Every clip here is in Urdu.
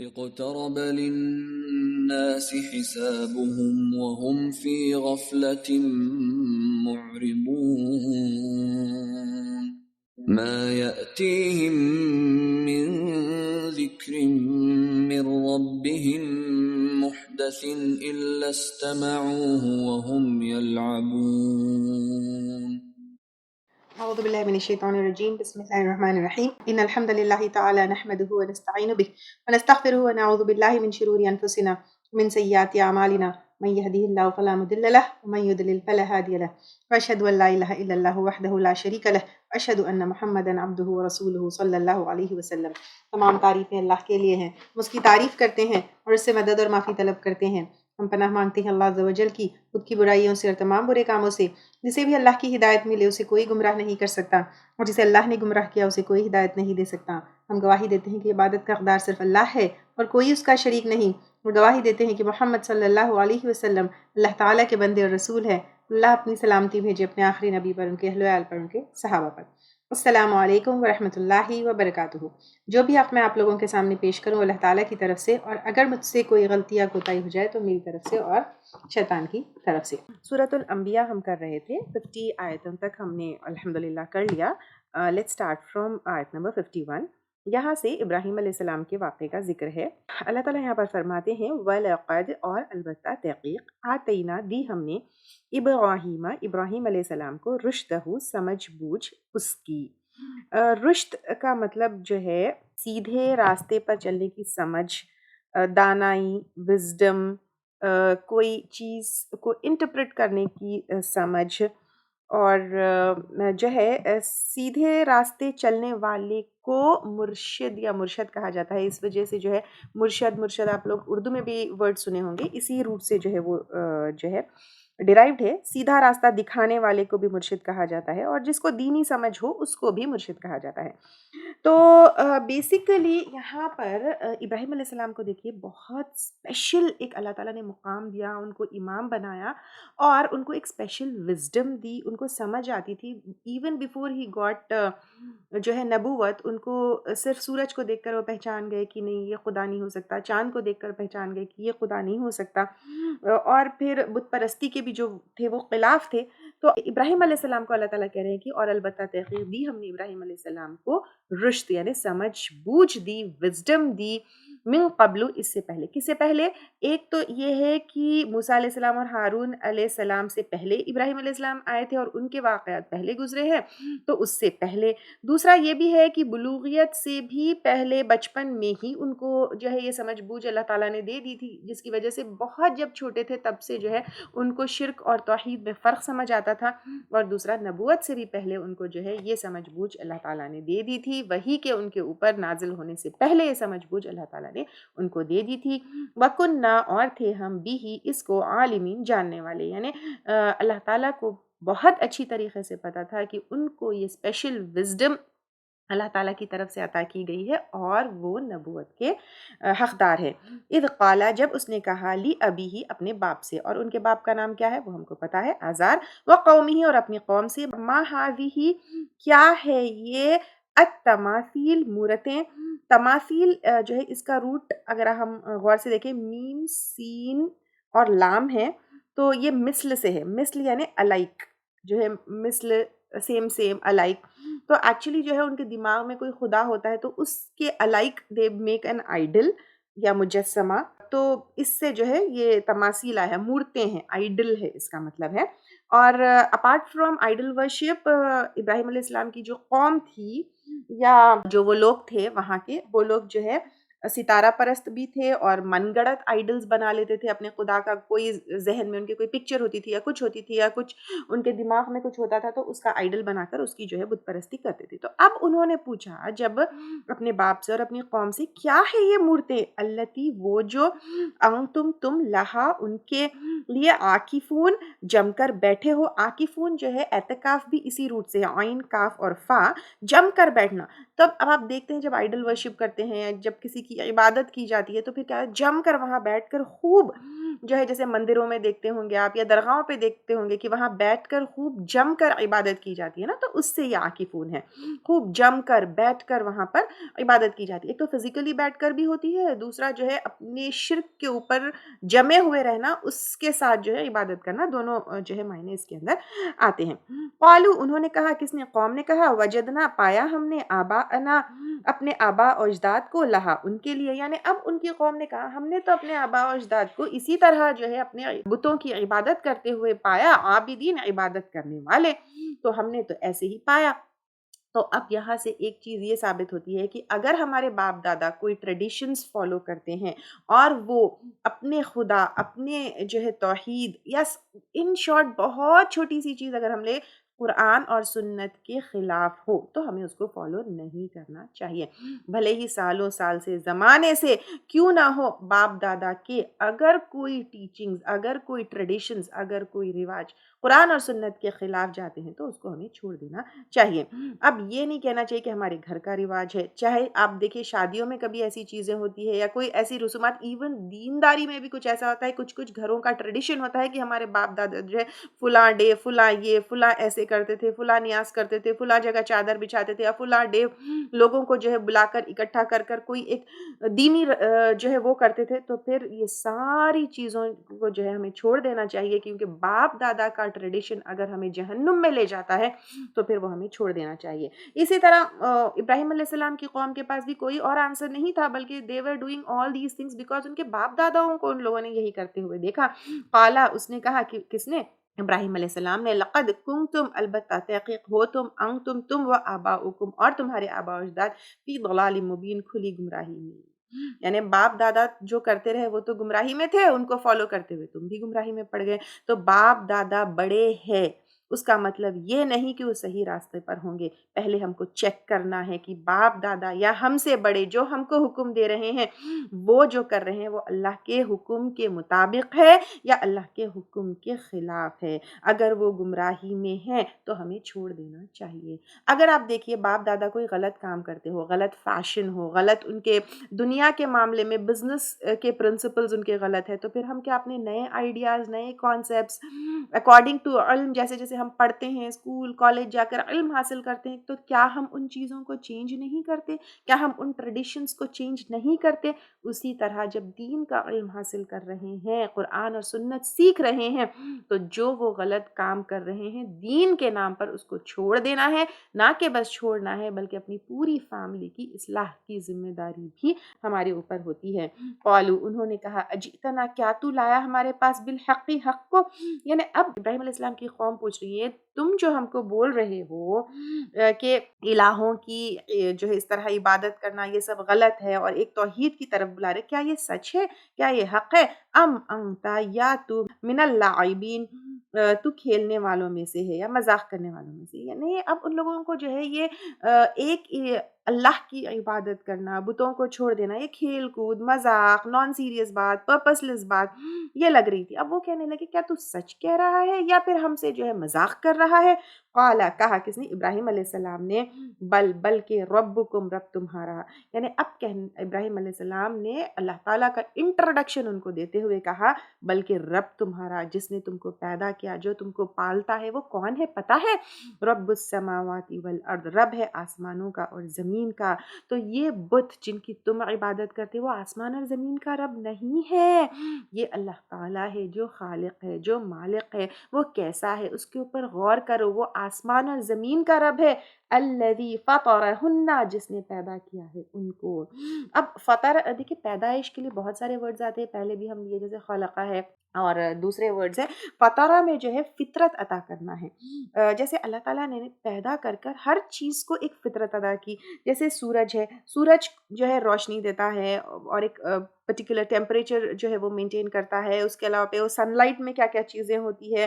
اقترب للناس حسابهم وهم في غفلة معرضون ما يأتيهم من ذكر من ربهم محدث إلا استمعوه وهم يلعبون اعوذ باللہ من الشیطان الرجیم بسم اللہ الرحمن الرحیم ان الحمد للہ تعالی نحمده ونستعین به ونستغفره ونعوذ باللہ من شرور انفسنا ومن سیئات اعمالنا من يهده الله فلا مضل له ومن يضلل فلا هادي له واشهد ان لا اله الا الله وحده لا شريك له واشهد ان محمدا عبده ورسوله صلی اللہ علیہ وسلم۔ تمام تعریفیں اللہ کے لیے ہیں، ہم اس کی تعریف کرتے ہیں اور اس سے مدد اور معافی طلب کرتے ہیں۔ ہم پناہ مانگتے ہیں اللہ عز و جل کی، خود کی برائیوں سے اور تمام برے کاموں سے۔ جسے بھی اللہ کی ہدایت ملے اسے کوئی گمراہ نہیں کر سکتا، اور جسے اللہ نے گمراہ کیا اسے کوئی ہدایت نہیں دے سکتا۔ ہم گواہی دیتے ہیں کہ عبادت کا حقدار صرف اللہ ہے اور کوئی اس کا شریک نہیں، اور گواہی دیتے ہیں کہ محمد صلی اللہ علیہ وسلم اللہ تعالیٰ کے بندے اور رسول ہے۔ اللہ اپنی سلامتی بھیجے اپنے آخری نبی پر، ان کے اہل و عیال پر، ان کے صحابہ پر۔ السلام علیکم ورحمۃ اللہ وبرکاتہ۔ جو بھی حق میں آپ لوگوں کے سامنے پیش کروں اللہ تعالیٰ کی طرف سے، اور اگر مجھ سے کوئی غلطی یا کوتاہی ہو جائے تو میری طرف سے اور شیطان کی طرف سے۔ سورۃ الانبیاء ہم کر رہے تھے، 50 آیتوں تک ہم نے الحمدللہ کر لیا۔ لیٹس اسٹارٹ فرام آیت نمبر 51۔ یہاں سے ابراہیم علیہ السلام کے واقعے کا ذکر ہے۔ اللہ تعالیٰ یہاں پر فرماتے ہیں وَلَقَدْ اور البتہ تحقیق آتینا دی ہم نے ابراہیم علیہ السلام کو رشدہ سمجھ بوجھ اس کی۔ رشد کا مطلب جو ہے سیدھے راستے پر چلنے کی سمجھ، دانائی، وزڈم، کوئی چیز کو انٹرپریٹ کرنے کی سمجھ، اور جو ہے سیدھے راستے چلنے والے کو مرشد یا مرشد کہا جاتا ہے۔ اس وجہ سے جو ہے مرشد آپ لوگ اردو میں بھی ورڈ سنے ہوں گے، اسی روٹ سے جو ہے وہ جو ہے ڈیرائیوڈ ہے۔ سیدھا راستہ دکھانے والے کو بھی مرشد کہا جاتا ہے، اور جس کو دینی سمجھ ہو اس کو بھی مرشد کہا جاتا ہے۔ تو بیسیکلی یہاں پر ابراہیم علیہ السلام کو دیکھیے بہت اسپیشل ایک اللہ تعالیٰ نے مقام دیا، ان کو امام بنایا اور ان کو ایک اسپیشل وزڈم دی، ان کو سمجھ آتی تھی ایون بیفور ہی گاٹ جو ہے نبوت۔ ان کو صرف سورج کو دیکھ کر وہ پہچان گئے کہ نہیں یہ خدا نہیں ہو سکتا، چاند کو دیکھ کر پہچان گئے کہ یہ خدا نہیں ہو سکتا، اور پھر بت پرستی کے بھی جو تھے وہ خلاف تھے۔ تو ابراہیم علیہ السلام کو اللہ تعالیٰ کہہ رہے ہیں کہ اور البتہ تحقیق دی ہم نے ابراہیم علیہ السلام کو رشد یعنی سمجھ بوجھ دی، وزڈم دی، من قبل اس سے پہلے۔ کس سے پہلے؟ ایک تو یہ ہے کہ موسیٰ علیہ السلام اور ہارون علیہ السلام سے پہلے ابراہیم علیہ السلام آئے تھے اور ان کے واقعات پہلے گزرے ہیں، تو اس سے پہلے۔ دوسرا یہ بھی ہے کہ بلوغیت سے بھی پہلے بچپن میں ہی ان کو جو ہے یہ سمجھ بوجھ اللہ تعالیٰ نے دے دی تھی، جس کی وجہ سے بہت جب چھوٹے تھے تب سے جو ہے ان کو شرک اور توحید میں فرق سمجھ آتا تھا۔ اور دوسرا نبوت سے بھی پہلے ان کو جو ہے یہ سمجھ بوجھ اللہ تعالیٰ نے دے دی تھی، وحی کے ان کے اوپر نازل ہونے سے پہلے یہ سمجھ بوجھ اللہ تعالیٰ نے ان کو دے دی تھی۔ وَكُنَّا اور تھے ہم بھی اس کو عالمین جاننے والے، یعنی اللہ تعالیٰ کو بہت اچھی طریقے سے پتا تھا کہ ان کو یہ اسپیشل وزڈم اللہ تعالیٰ کی طرف سے عطا کی گئی ہے اور وہ نبوت کے حقدار ہے۔ اذ قالا جب اس نے کہا لی ابیہ اپنے باپ سے، اور ان کے باپ کا نام کیا ہے وہ ہم کو پتا ہے، آزار، وقومہ اور اپنی قوم سے، ما ہذہ کیا ہے یہ، التماثیل مورتیں۔ تماثیل جو ہے اس کا روٹ اگر ہم غور سے دیکھیں میم سین اور لام ہے تو یہ مثل سے ہے، مثل یعنی الائک، جو ہے مثل سیم سیم الائک۔ تو ایکچولی جو ہے ان کے دماغ میں کوئی خدا ہوتا ہے تو اس کے alike they make an idol یا مجسمہ، تو اس سے جو ہے یہ تماثیل آیا ہے، مورتیں ہیں، آئیڈل ہے اس کا مطلب ہے۔ اور اپارٹ فرام آئیڈل ورشپ ابراہیم علیہ السلام کی جو قوم تھی یا جو وہ لوگ تھے وہاں کے، وہ لوگ جو ہے ستارہ پرست بھی تھے اور من گڑت آئیڈلز بنا لیتے تھے اپنے خدا کا، کوئی ذہن میں ان کی کوئی پکچر ہوتی تھی یا کچھ ہوتی تھی یا کچھ ان کے دماغ میں کچھ ہوتا تھا تو اس کا آئیڈل بنا کر اس کی جو ہے بت پرستی کرتے تھے۔ تو اب انہوں نے پوچھا جب اپنے باپ سے اور اپنی قوم سے، کیا ہے یہ مورتیں، التی وہ جو، تم لہا ان کے لیے، عاکفون جم کر بیٹھے ہو۔ عاکفون جو ہے اعتکاف بھی اسی روٹ سے ہے، عین کاف اور فا، جم کر بیٹھنا۔ تب اب آپ دیکھتے ہیں جب آئیڈل ورشپ کرتے ہیں، جب کسی کی کی عبادت کی جاتی ہے تو پھر کیا ہے، جم کر وہاں بیٹھ کر خوب جو ہے، جیسے مندروں میں دیکھتے ہوں گے آپ یا درگاہوں پہ دیکھتے ہوں گے کہ وہاں بیٹھ کر خوب جم کر عبادت کی جاتی ہے نا، تو اس سے یہ عاکفون ہے، خوب جم کر بیٹھ کر وہاں پر عبادت کی جاتی ہے۔ ایک تو فزیکلی بیٹھ کر بھی ہوتی ہے، دوسرا جو ہے اپنے شرک کے اوپر جمے ہوئے رہنا، اس کے ساتھ جو ہے عبادت کرنا، دونوں جو ہے معنی اس کے اندر آتے ہیں۔ قالو انہوں نے کہا، کس نے؟ قوم نے کہا، وجدنا پایا ہم نے آباءنا اپنے آبا و اجداد کو، لہا ان کے لیے، یعنی اب ان کی قوم نے کہا ہم نے تو اپنے آبا و اجداد کو اسی طرح جو ہے اپنے بتوں کی عبادت کرتے ہوئے پایا، عابدین عبادت کرنے والے، تو ہم نے تو ایسے ہی پایا۔ تو اب یہاں سے ایک چیز یہ ثابت ہوتی ہے کہ اگر ہمارے باپ دادا کوئی ٹریڈیشنز فالو کرتے ہیں اور وہ اپنے خدا، اپنے جو ہے توحید، یا ان شارٹ بہت چھوٹی سی چیز اگر ہم لے، قرآن اور سنت کے خلاف ہو، تو ہمیں اس کو فالو نہیں کرنا چاہیے، بھلے ہی سالوں سال سے، زمانے سے کیوں نہ ہو۔ باپ دادا کے اگر کوئی ٹیچنگز، اگر کوئی ٹریڈیشنز، اگر کوئی رواج قرآن اور سنت کے خلاف جاتے ہیں تو اس کو ہمیں چھوڑ دینا چاہیے۔ اب یہ نہیں کہنا چاہیے کہ ہمارے گھر کا رواج ہے، چاہے آپ دیکھیں شادیوں میں کبھی ایسی چیزیں ہوتی ہے یا کوئی ایسی رسومات، ایون دینداری میں بھی کچھ ایسا ہوتا ہے، کچھ گھروں کا ٹریڈیشن ہوتا ہے کہ ہمارے باپ دادا جو ہے فلاں ڈے، فلاں یہ، فلاں ایسے کرتے تھے، فلاں نیاز کرتے تھے، فلاں جگہ چادر بچھاتے تھے، یا فلاں ڈے لوگوں کو جو ہے بلا کر اکٹھا کر کر کوئی ایک دینی جو ہے وہ کرتے تھے۔ تو پھر یہ ساری چیزوں کو جو ہے ہمیں چھوڑ دینا چاہیے، کیونکہ باپ دادا کا ٹریڈیشن اگر ہمیں جہنم میں لے جاتا ہے تو پھر وہ ہمیں چھوڑ دینا چاہیے۔ اسی طرح ابراہیم علیہ السلام کی قوم کے پاس بھی کوئی اور آنسر نہیں تھا، بلکہ they were doing all these things because ان کے باپ داداؤں کو ان لوگوں نے یہی کرتے ہوئے دیکھا۔ قالا اس نے کہا، کہ کس نے؟ ابراہیم علیہ السلام نے، لقد کنتم البتہ تحقیق ہو تم و آباؤکم اور تمہارے آبا و اجداد، فی ضلال مبین کھلی گمراہی میں، یعنی باپ دادا جو کرتے رہے وہ تو گمراہی میں تھے، ان کو فالو کرتے ہوئے تم بھی گمراہی میں پڑ گئے۔ تو باپ دادا بڑے ہیں، اس کا مطلب یہ نہیں کہ وہ صحیح راستے پر ہوں گے، پہلے ہم کو چیک کرنا ہے کہ باپ دادا یا ہم سے بڑے جو ہم کو حکم دے رہے ہیں، وہ جو کر رہے ہیں وہ اللہ کے حکم کے مطابق ہے یا اللہ کے حکم کے خلاف ہے۔ اگر وہ گمراہی میں ہیں تو ہمیں چھوڑ دینا چاہیے۔ اگر آپ دیکھیے باپ دادا کوئی غلط کام کرتے ہو، غلط فیشن ہو، غلط ان کے دنیا کے معاملے میں بزنس کے پرنسپلز ان کے غلط ہے، تو پھر ہم کیا اپنے نئے آئیڈیاز، نئے کانسیپٹس اکارڈنگ ٹو علم، جیسے جیسے ہم پڑھتے ہیں، اسکول کالج جا کر علم حاصل کرتے ہیں، تو کیا ہم ان چیزوں کو چینج نہیں کرتے؟ کیا ہم ان ٹریڈیشنز کو چینج نہیں کرتے؟ اسی طرح جب دین کا علم حاصل کر رہے ہیں، قرآن اور سنت سیکھ رہے ہیں، تو جو وہ غلط کام کر رہے ہیں دین کے نام پر، اس کو چھوڑ دینا ہے، نہ کہ بس چھوڑنا ہے بلکہ اپنی پوری فیملی کی اصلاح کی ذمہ داری بھی ہمارے اوپر ہوتی ہے۔ قالو انہوں نے کہا، اجئتنا کیا تو لایا ہمارے پاس، بالحق حق کو، یعنی اب ابراہیم علیہ السلام کی قوم پوچھ رہی ہے، تم جو ہم کو بول رہے ہو کہ الہوں کی جو ہے اس طرح عبادت کرنا یہ سب غلط ہے اور ایک توحید کی طرف بلا رہے، کیا یہ سچ ہے؟ کیا یہ حق ہے؟ ام انت یا تو من اللاعبین، تو کھیلنے والوں میں سے ہے یا مذاق کرنے والوں میں سے؟ یعنی اب ان لوگوں کو جو ہے یہ ایک اللہ کی عبادت کرنا، بتوں کو چھوڑ دینا، یہ کھیل کود، مذاق، نان سیریس بات، پرپس لیس بات یہ لگ رہی تھی۔ اب وہ کہنے لگے، کیا تو سچ کہہ رہا ہے یا پھر ہم سے جو ہے مذاق کر رہا ہے؟ قالا کہا، کس نے؟ ابراہیم علیہ السلام نے، بلکہ ربکم رب تمہارا، یعنی اب ابراہیم علیہ السلام نے اللہ تعالیٰ کا انٹروڈکشن ان کو دیتے ہوئے کہا، بلکہ رب تمہارا جس نے تم کو پیدا کیا، جو تم کو پالتا ہے، وہ کون ہے پتہ ہے؟ رب السماوات والارض، رب ہے آسمانوں کا اور زمین کا۔ تو یہ بت جن کی تم عبادت کرتے وہ آسمان اور زمین کا رب نہیں ہے، یہ اللہ تعالیٰ ہے جو خالق ہے، جو مالک ہے۔ وہ کیسا ہے اس کے اوپر غور کرو، وہ آسمان اور زمین کا رب ہے، الذی فطرہن، جس نے پیدا کیا ہے ان کو۔ اب فطر، دیکھیں پیدائش کے لیے بہت سارے ورڈز آتے ہیں، پہلے بھی ہم لیے، جیسے خلقہ ہے اور دوسرے ورڈز ہیں۔ فطرہ میں جو ہے فطرت عطا کرنا ہے، جیسے اللہ تعالیٰ نے پیدا کر ہر چیز کو ایک فطرت ادا کی، جیسے سورج ہے، سورج جو ہے روشنی دیتا ہے اور ایک پرٹیکولر ٹیمپریچر جو ہے وہ مینٹین کرتا ہے. اس کے علاوہ پہ وہ سن لائٹ میں کیا کیا چیزیں ہوتی ہے,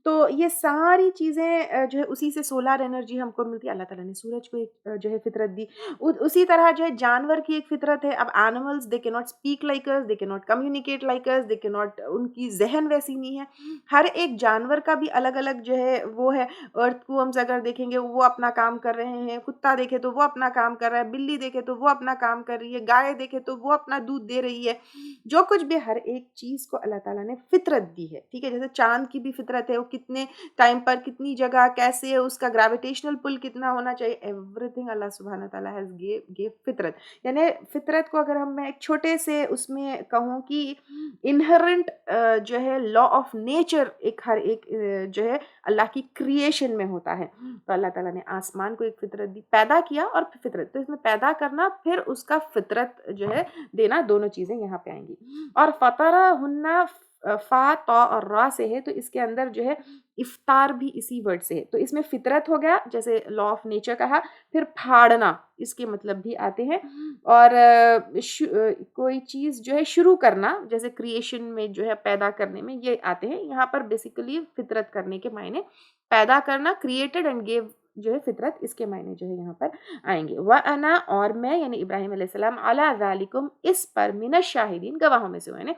تو یہ ساری چیزیں جو ہے اسی سے سولار انرجی ہم کو ملتی ہے. اللہ تعالیٰ نے سورج کو ایک جو ہے فطرت دی. اسی طرح جو ہے جانور کی ایک فطرت ہے. اب اینیملز دے کی ناٹ اسپیک لائک اس, دے کی ناٹ کمیونیکیٹ لائک اس, دے کی ناٹ, ان کی ذہن ویسی نہیں ہے. ہر ایک جانور کا بھی الگ الگ جو ہے وہ ہے. ارتھ کو ہم اگر دیکھیں گے وہ اپنا کام کر رہے ہیں, کتا دیکھے تو وہ اپنا کام کر رہا ہے, بلی دیکھے تو وہ اپنا کام کر رہی ہے, گائے دیکھے تو وہ اپنا دودھ دے رہی ہے. جو کچھ بھی ہر ایک چیز کو اللہ تعالیٰ نے فطرت دی ہے. ٹھیک ہے, جیسے چاند کی بھی فطرت ہے, وہ کتنے ٹائم پر, کتنی جگہ, کیسے, اس کا گریویٹیشنل پل کتنا ہونا چاہیے, ایوری تھنگ اللہ سبحانہ تعالیٰ ہیز گیو فطرت. یعنی فطرت کو اگر میں ایک چھوٹے سے اس میں کہوں کہ انہرنٹ جو ہے لا آف نیچر ایک ہر ایک جو ہے اللہ کی کریشن میں ہوتا ہے. تو اللہ تعالیٰ نے آسمان کو ایک فطرت دی, پیدا کیا اور فطرت, تو اس میں پیدا کرنا پھر اس کا فطرت جو ہے دینا, دونوں چیزیں یہاں پہ آئیں گی. اور فطرہ ہننا فا تا اور را سے ہے, تو اس کے اندر جو ہے افطار بھی اسی ورڈ سے ہے. تو اس میں فطرت ہو گیا, جیسے لا آف نیچر کہا, پھر پھاڑنا اس کے مطلب بھی آتے ہیں, اور کوئی چیز جو ہے شروع کرنا, جیسے کریشن میں جو ہے پیدا کرنے میں یہ آتے ہیں. یہاں پر بیسیکلی فطرت کرنے کے معنی پیدا کرنا, کریٹڈ اینڈ گیو جو ہے فطرت, اس کے معنی جو ہے یہاں پر آئیں گے. وَأَنَا, اور میں, یعنی ابراہیم علیہ السلام, عَلَىٰ ذَلِكُمْ, اس پر, مِنَ الشَّاهِدِينَ, گواہوں میں سے ہوں. یعنی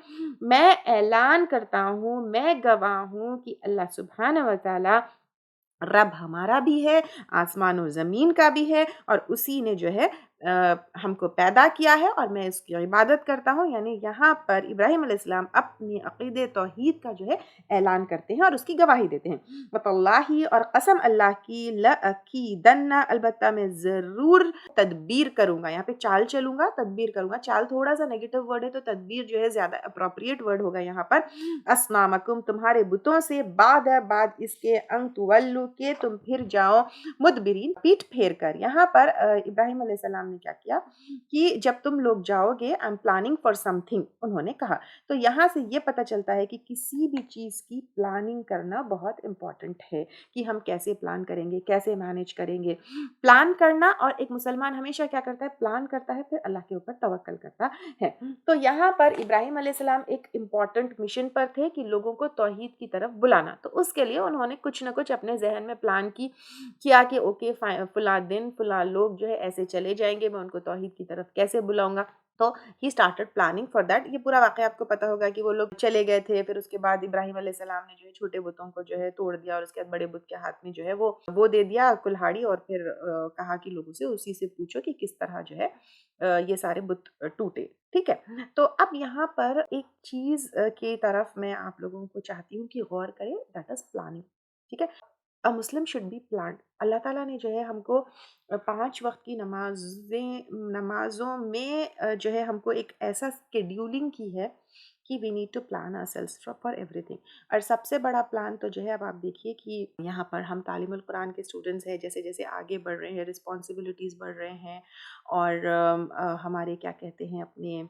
میں اعلان کرتا ہوں, میں گواہ ہوں کہ اللہ سبحانہ و تعالی رب ہمارا بھی ہے, آسمان و زمین کا بھی ہے, اور اسی نے جو ہے ہم کو پیدا کیا ہے, اور میں اس کی عبادت کرتا ہوں. یعنی یہاں پر ابراہیم علیہ السلام اپنی عقید توحید کا جو ہے اعلان کرتے ہیں اور اس کی گواہی دیتے ہیں. وَتَاللَّهِ, اور قسم اللہ کی, لَأَكِيدَنَّ, البتہ میں ضرور تدبیر کروں گا. یہاں پہ چال چلوں گا, تدبیر کروں گا. چال تھوڑا سا نیگیٹو ورڈ ہے, تو تدبیر جو ہے زیادہ اپروپریٹ ورڈ ہوگا یہاں پر. اصنامکم, تمہارے بتوں سے, بعد اس کے, ان تولو, کہ تم پھر جاؤ, مدبرین, پیٹ پھیر کر. یہاں پر ابراہیم علیہ السلام نے کیا کیا کہ جب تم لوگ جاؤ گے, I am planning for some thing, انہوں نے کہا. تو یہاں سے یہ پتہ چلتا ہے کہ کسی بھی چیز کی پلاننگ کرنا بہت امپورٹنٹ ہے, کہ ہم کیسے پلان کریں گے, کیسے مینیج کریں گے. پلان کرنا, اور ایک مسلمان ہمیشہ کیا کرتا ہے, پلان کرتا ہے, پھر اللہ کے اوپر توکل کرتا ہے. تو یہاں پر ابراہیم علیہ السلام ایک امپورٹنٹ مشن پر تھے کہ لوگوں کو توحید کی طرف بلانا. تو اس کے لیے انہوں نے کچھ نہ کچھ اپنے ذہن میں پلان کیا کہ اوکے فلاں دن فلاں لوگ جو ہے ایسے چلے جائیں گے, میں ان کو توحید کی طرف کیسے بلاؤں گا. تو he started planning for that. یہ پورا واقعہ آپ کو پتا ہوگا کہ وہ لوگ چلے گئے تھے, پھر اس کے بعد ابراہیم علیہ السلام نے جو ہے چھوٹے بتوں کو جو ہے توڑ دیا, اور اس کے بعد بڑے بت کے ہاتھ میں جو ہے وہ دے دیا کلہاڑی, اور پھر کہا کہ لوگوں سے اسی سے پوچھو کہ کس طرح جو ہے یہ سارے بت ٹوٹے. ٹھیک ہے, تو اب یہاں پر ایک چیز کی طرف میں آپ لوگوں کو چاہتی ہوں کہ غور کریں, دیٹ از پلاننگ. ٹھیک ہے, مسلم شوڈ بی پلانڈ. اللہ تعالیٰ نے جو ہے ہم کو 5 وقت کی نمازوں میں جو ہے ہم کو ایک ایسا اسکیڈیولنگ کی ہے کہ we need to plan ourselves for ایوری تھنگ. اور سب سے بڑا پلان تو جو ہے, اب آپ دیکھیے کہ یہاں پر ہم تعلیم القرآن کے اسٹوڈنٹس ہیں, جیسے جیسے آگے بڑھ رہے ہیں, رسپانسبلٹیز بڑھ رہے ہیں, اور ہمارے کیا کہتے ہیں اپنے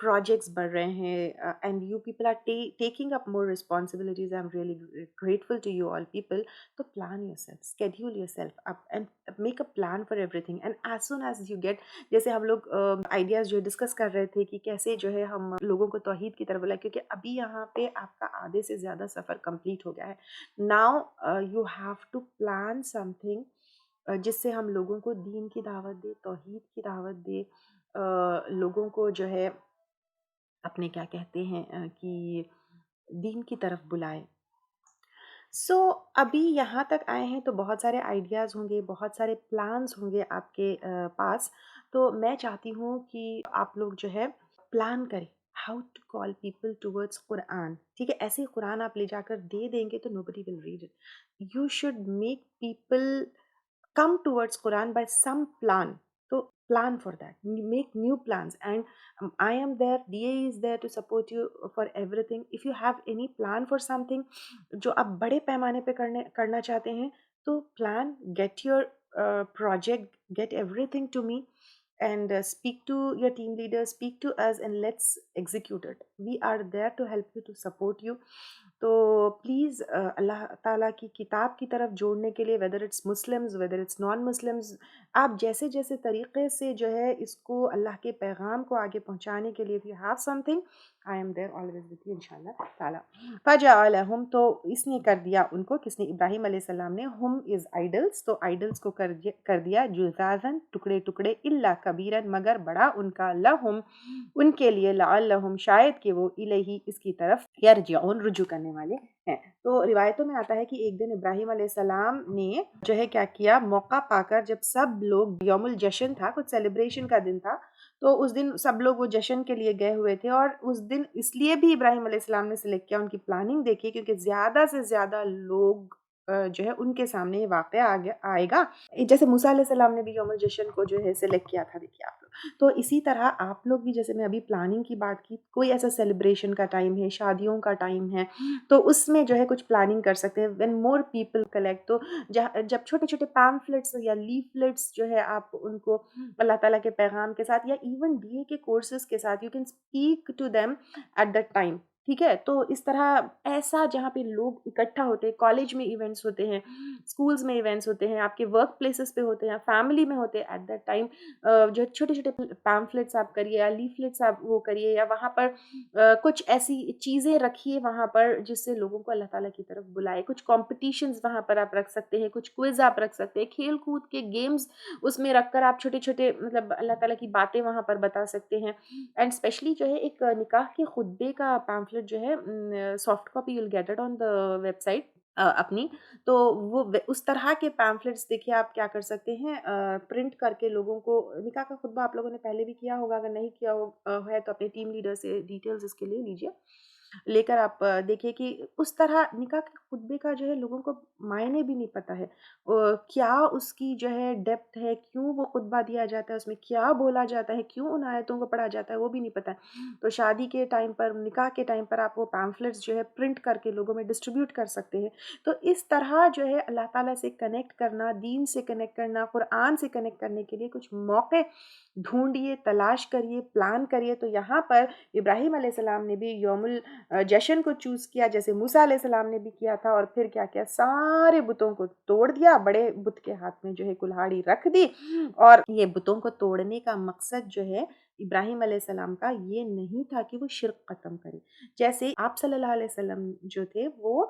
projects بڑھ رہے ہیں, and you people are taking up more responsibilities. I'm really grateful to you all people. So plan yourself, schedule yourself up and make a plan for everything. And as soon as you get, جیسے ہم لوگ آئیڈیاز جو ڈسکس کر رہے تھے کہ کیسے جو ہے ہم لوگوں کو توحید کی طرف بلائیں, کیونکہ ابھی یہاں پہ آپ کا آدھے سے زیادہ سفر کمپلیٹ ہو گیا ہے. Now you have to plan something جس سے ہم لوگوں کو دین کی دعوت دے, توحید کی دعوت دے, لوگوں کو جو ہے اپنے کیا کہتے ہیں کہ دین کی طرف بلائے. سو ابھی یہاں تک آئے ہیں تو بہت سارے آئیڈیاز ہوں گے, بہت سارے پلانز ہوں گے آپ کے پاس. تو میں چاہتی ہوں کہ آپ لوگ جو ہے پلان کریں how to call people towards Quran. ٹھیک ہے, ایسے ہی قرآن آپ لے جا کر دے دیں گے تو nobody will read it. You should make people come towards Quran by some plan. So plan for that, make new plans, and I am there, DA is there to support you for everything. If you have any plan for something جو آپ بڑے پیمانے پہ کرنا چاہتے ہیں, تو plan, get your project, get everything to me, and speak to your team leader, speak to us, and let's execute it. We are there to help you, to support you. تو پلیز اللہ تعالیٰ کی کتاب کی طرف جوڑنے کے لیے whether it's Muslims whether it's non Muslims, آپ جیسے جیسے طریقے سے جو ہے اس کو اللہ کے پیغام کو آگے پہنچانے کے لیے if you have something I am there always with you انشاءاللہ تعالیٰ. فَجَعَلَهُمْ تو اس نے کر دیا ان کو، کس نے؟ ابراہیم علیہ السلام نے. ہم از آئیڈلس، تو آئیڈلس کو کر دیا جزازن ٹکڑے ٹکڑے، الا کبیرن مگر بڑا ان کا، لہم ان کے لیے، لعلہم شاید کہ وہ الیہ اس کی طرف یرجعون رجوع کرنے والے ہیں. تو روایتوں میں آتا ہے کہ ایک دن ابراہیم علیہ السلام نے جو ہے کیا کیا، موقع پا کر جب سب لوگ، یوم الجشن تھا، کچھ سیلیبریشن کا دن تھا، تو اس دن سب لوگ وہ جشن کے لیے گئے ہوئے تھے. اور اس دن اس لیے بھی ابراہیم علیہ السلام نے سلیکٹ کیا، ان کی پلاننگ دیکھیے، کیونکہ زیادہ سے زیادہ لوگ جو ہے ان کے سامنے یہ واقعہ آئے گا، جیسے موسیٰ علیہ السلام نے بھی یوم الجشن کو جو ہے سلیکٹ کیا تھا. دیکھیے آپ لوگ، تو اسی طرح آپ لوگ بھی، جیسے میں ابھی پلاننگ کی بات کی، کوئی ایسا سیلیبریشن کا ٹائم ہے، شادیوں کا ٹائم ہے، تو اس میں جو ہے کچھ پلاننگ کر سکتے ہیں. وین مور پیپل کلیکٹ، تو جب چھوٹے چھوٹے پیمفلٹس یا لیفلٹس جو ہے آپ ان کو اللہ تعالیٰ کے پیغام کے ساتھ، یا ایون بی اے کے کورسز کے ساتھ، you can speak to them at that time. ٹھیک ہے، تو اس طرح ایسا جہاں پہ لوگ اکٹھا ہوتے ہیں، کالج میں ایونٹس ہوتے ہیں، اسکولز میں ایونٹس ہوتے ہیں، آپ کے ورک پلیسز پہ ہوتے ہیں، فیملی میں ہوتے ہیں، ایٹ دیٹ ٹائم جو چھوٹے چھوٹے پیمفلٹس آپ کریے، یا لیفلٹس آپ وہ کریے، یا وہاں پر کچھ ایسی چیزیں رکھیے وہاں پر جس سے لوگوں کو اللہ تعالیٰ کی طرف بلائے. کچھ کمپٹیشنز وہاں پر آپ رکھ سکتے ہیں، کچھ کوئز آپ رکھ سکتے ہیں، کھیل کود کے گیمز اس میں رکھ کر آپ چھوٹے چھوٹے مطلب اللہ تعالیٰ کی باتیں وہاں پر بتا سکتے ہیں. اینڈ اسپیشلی جو ہے ایک نکاح کے خطبے کا پیمفلٹ جو ہے، soft copy you will get it on the website اپنی، تو وہ اس طرح کے پیمفلٹس دیکھیے آپ کیا کر سکتے ہیں، پرنٹ کر کے لوگوں کو. نکاح کا خطبہ آپ لوگوں نے پہلے بھی کیا ہوگا، اگر نہیں کیا ہے تو اپنے ٹیم لیڈر سے ڈیٹیلز اس کے لیے لیجیے، لے کر آپ دیکھیے کہ اس طرح نکاح کے خطبے کا جو ہے لوگوں کو معنی بھی نہیں پتہ ہے، کیا اس کی جو ہے ڈیپتھ ہے، کیوں وہ خطبہ دیا جاتا ہے، اس میں کیا بولا جاتا ہے، کیوں ان آیتوں کو پڑھا جاتا ہے، وہ بھی نہیں پتہ ہے. تو شادی کے ٹائم پر، نکاح کے ٹائم پر آپ وہ پیمفلٹس جو ہے پرنٹ کر کے لوگوں میں ڈسٹریبیوٹ کر سکتے ہیں. تو اس طرح جو ہے اللہ تعالیٰ سے کنیکٹ کرنا، دین سے کنیکٹ کرنا، قرآن سے کنیکٹ کرنے کے لیے کچھ موقع ڈھونڈیے، تلاش کریے، پلان کریے. تو یہاں پر ابراہیم علیہ السلام نے بھی یوم الجشن کو چوز کیا، جیسے موسیٰ علیہ السلام نے بھی کیا تھا، اور پھر کیا کیا، سارے بتوں کو توڑ دیا، بڑے بت کے ہاتھ میں جو ہے کلہاڑی رکھ دی. اور یہ بتوں کو توڑنے کا مقصد جو ہے ابراہیم علیہ السلام کا یہ نہیں تھا کہ وہ شرک ختم کرے. جیسے آپ صلی اللہ علیہ وسلم جو تھے، وہ